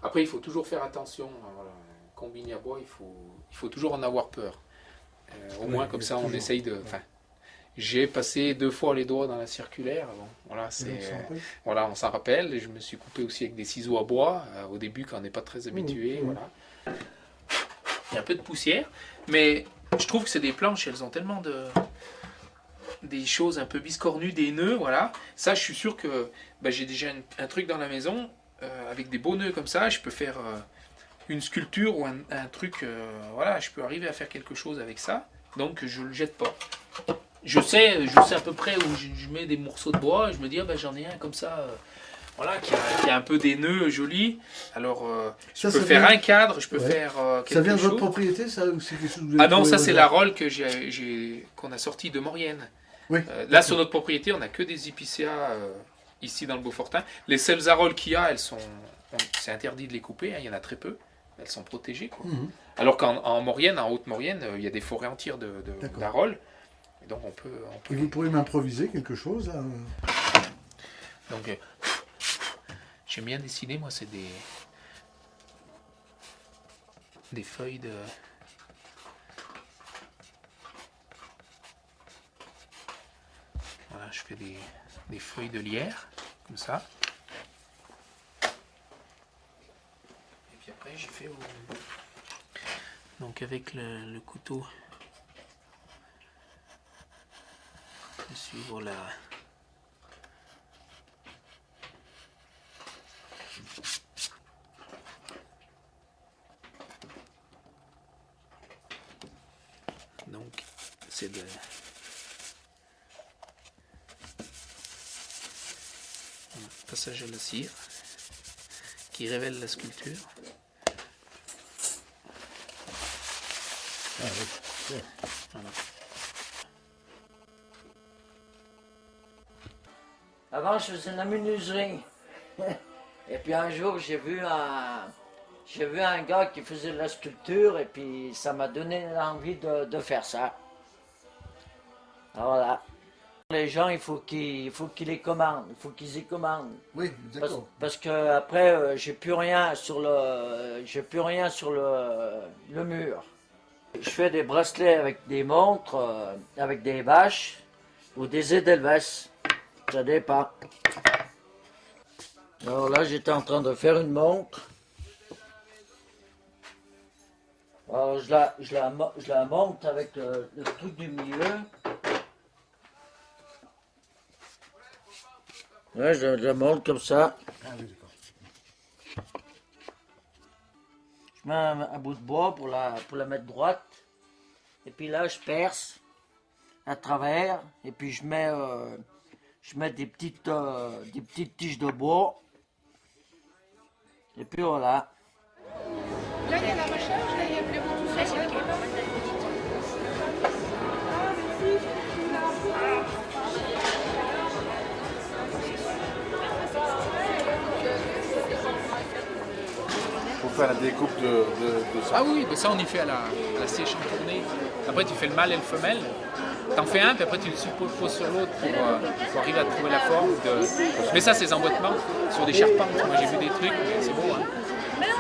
après, il faut toujours faire attention. Voilà. Combiner à bois, il faut toujours en avoir peur. Au moins, comme ça, on essaye de... J'ai passé 2 fois les doigts dans la circulaire. Bon, voilà, voilà, on s'en rappelle. Et je me suis coupé aussi avec des ciseaux à bois, au début, quand on n'est pas très habitué. Voilà. Il y a un peu de poussière. Mais je trouve que c'est des planches, elles ont tellement des choses un peu biscornues, des nœuds, voilà. Ça, je suis sûr que j'ai déjà un truc dans la maison, avec des beaux nœuds comme ça, je peux faire une sculpture ou un truc, voilà, je peux arriver à faire quelque chose avec ça, donc je le jette pas. Je sais à peu près où je mets des morceaux de bois, et je me dis, j'en ai un comme ça, voilà, qui a un peu des nœuds jolis, alors je peux faire un cadre, je peux faire quelque chose. Ça vient de votre propriété, ça, ou c'est quelque chose que vous avez Ah non, ça trouvé c'est la rolle qu'on a sortie de Maurienne. Oui. Là, sur notre propriété, on n'a que des épicéas ici dans le Beaufortin. Les seules arolles qu'il y a, c'est interdit de les couper, hein, il y en a très peu. Elles sont protégées. Quoi. Mmh. Alors qu'en Maurienne, en Haute-Maurienne, il y a des forêts entières d'arolles. Et donc on peut... Et vous pourrez m'improviser quelque chose là. Donc, j'aime bien dessiner, moi, c'est des feuilles de... Voilà, je fais des feuilles de lierre, comme ça. Et puis après, j'ai fait donc avec le couteau, de suivre la... Donc, c'est de... Passage à la cire qui révèle la sculpture. Ah oui. Voilà. Avant, je faisais la menuiserie. Et puis un jour, j'ai vu un gars qui faisait de la sculpture et puis ça m'a donné l'envie de faire ça. Alors voilà. Les gens, il faut qu'ils les commandent, il faut qu'ils y commandent. Oui, d'accord. Parce que après, j'ai plus rien sur le mur. Je fais des bracelets avec des montres, avec des vaches ou des Edelweiss. Ça dépend. Alors là, j'étais en train de faire une montre. Alors je la monte avec le truc du milieu. Ouais, je la monte comme ça. Ah oui, d'accord. Je mets un bout de bois pour la mettre droite. Et puis là, je perce à travers. Et puis je mets des petites tiges de bois. Et puis voilà. Là, il y a la recherche, là, il y a plus tout ça. C'est ok. fait la découpe de ça. Ah oui, mais ça on y fait à la sèche en tournée. Après tu fais le mâle et le femelle. T'en fais un, puis après tu le superposes sur l'autre pour arriver à trouver la forme. Mais ça c'est des emboîtements sur des charpentes. Moi j'ai vu des trucs, mais c'est beau. Hein.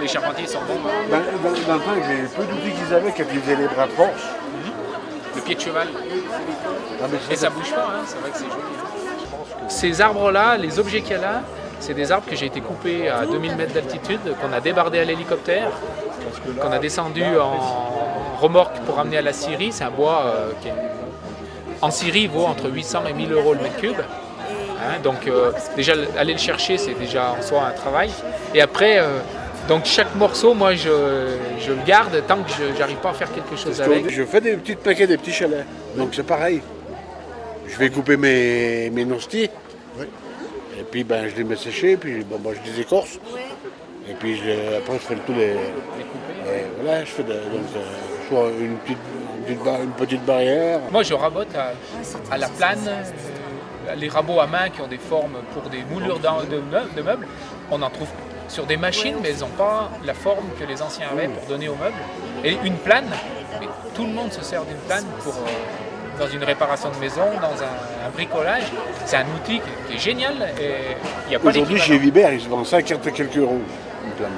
Les charpentiers sont bons. Hein. Dans le temps, j'ai peu d'outils qu'ils avaient quand ils faisaient les bras de force. Le pied de cheval. Et ça bouge pas, hein. C'est vrai que c'est joli. Ces arbres-là, les objets qu'il y a là, c'est des arbres que j'ai été coupés à 2000 mètres d'altitude, qu'on a débardé à l'hélicoptère, qu'on a descendu en remorque pour amener à la scierie. C'est un bois qui en Syrie vaut entre 800 et 1000 euros le mètre cube. Hein, donc déjà aller le chercher, c'est déjà en soi un travail. Et après, donc chaque morceau, moi je le garde tant que je n'arrive pas à faire quelque chose avec. Je fais des petites paquets, des petits chalets. Donc c'est pareil. Je vais couper mes nostis. Oui. Et puis ben, je les mets sécher, puis bon, je les écorce. Et puis après je fais tous les voilà, je fais soit une petite barrière. Moi je rabote à la plane, les rabots à main qui ont des formes pour des moulures de meubles. On en trouve sur des machines, mais elles n'ont pas la forme que les anciens avaient pour donner aux meubles. Et une plane, mais tout le monde se sert d'une plane dans une réparation de maison, dans un bricolage. C'est un outil qui est génial. Et il y a pas aujourd'hui, chez Vibert, ils se vendent ça à quelques euros, une plane.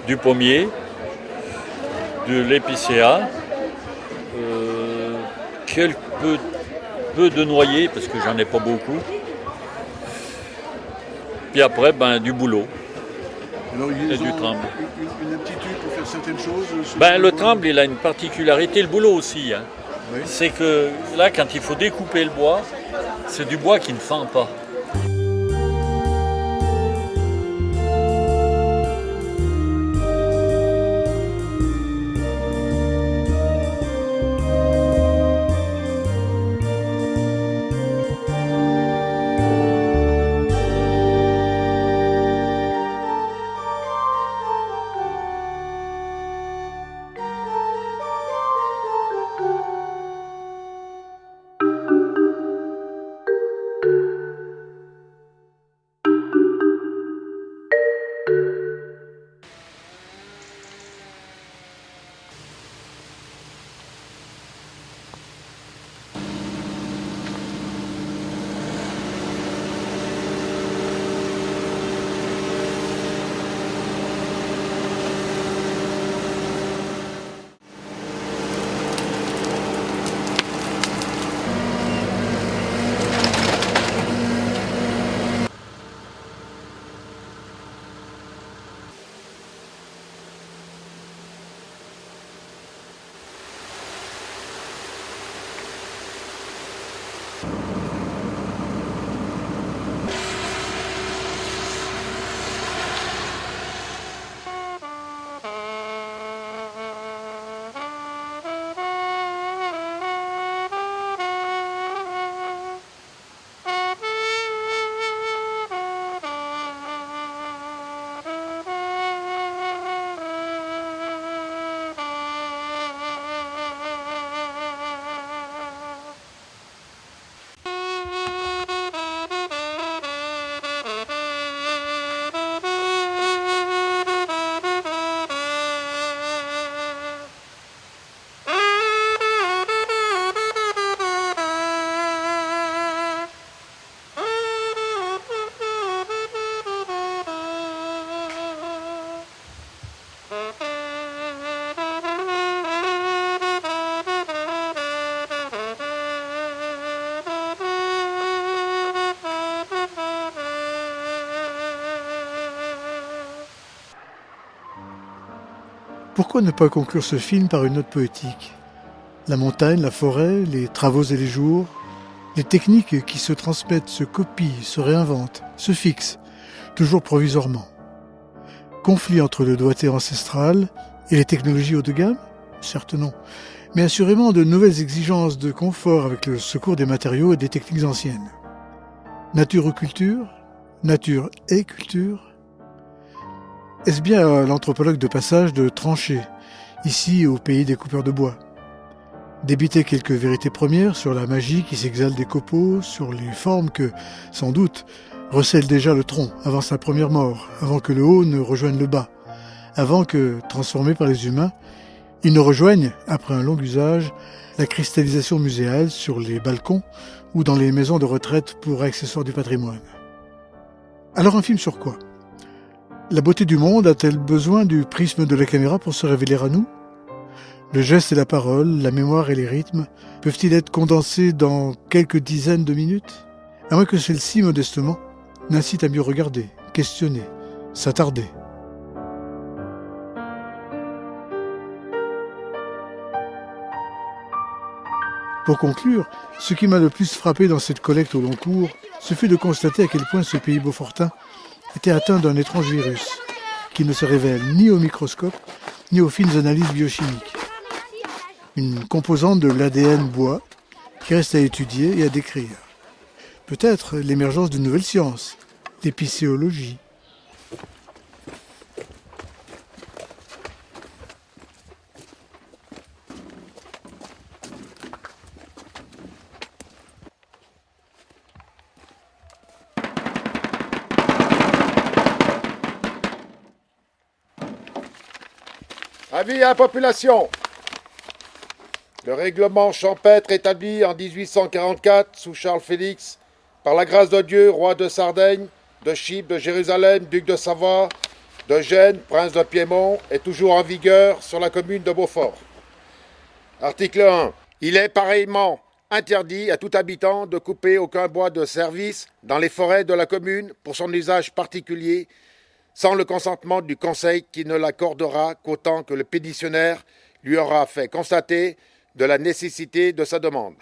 Du pommier, de l'épicéa, peu de noyer parce que j'en ai pas beaucoup. Puis après, du boulot. Alors, et du tremble. Une aptitude pour faire certaines choses. Le tremble, il a une particularité, le boulot aussi. Hein. Oui. C'est que là, quand il faut découper le bois, c'est du bois qui ne fend pas. Pourquoi ne pas conclure ce film par une note poétique ? La montagne, la forêt, les travaux et les jours, les techniques qui se transmettent, se copient, se réinventent, se fixent, toujours provisoirement. Conflit entre le doigté ancestral et les technologies haut de gamme ? Certes non, mais assurément de nouvelles exigences de confort avec le secours des matériaux et des techniques anciennes. Nature ou culture? Nature et culture? Est-ce bien à l'anthropologue de passage de trancher, ici au pays des coupeurs de bois? Débiter quelques vérités premières sur la magie qui s'exhale des copeaux, sur les formes que, sans doute, recèle déjà le tronc avant sa première mort, avant que le haut ne rejoigne le bas, avant que, transformé par les humains, il ne rejoigne, après un long usage, la cristallisation muséale sur les balcons ou dans les maisons de retraite pour accessoires du patrimoine. Alors un film sur quoi? La beauté du monde a-t-elle besoin du prisme de la caméra pour se révéler à nous? Le geste et la parole, la mémoire et les rythmes peuvent-ils être condensés dans quelques dizaines de minutes? À moins que celle-ci, modestement, n'incite à mieux regarder, questionner, s'attarder. Pour conclure, ce qui m'a le plus frappé dans cette collecte au long cours, ce fut de constater à quel point ce pays beaufortain était atteint d'un étrange virus, qui ne se révèle ni au microscope, ni aux fines analyses biochimiques. Une composante de l'ADN bois qui reste à étudier et à décrire. Peut-être l'émergence d'une nouvelle science, l'épicéologie. Avis à la population. Le règlement champêtre établi en 1844 sous Charles Félix, par la grâce de Dieu, roi de Sardaigne, de Chypre, de Jérusalem, duc de Savoie, de Gênes, prince de Piémont, est toujours en vigueur sur la commune de Beaufort. Article 1. Il est pareillement interdit à tout habitant de couper aucun bois de service dans les forêts de la commune pour son usage particulier, sans le consentement du conseil qui ne l'accordera qu'autant que le pétitionnaire lui aura fait constater de la nécessité de sa demande.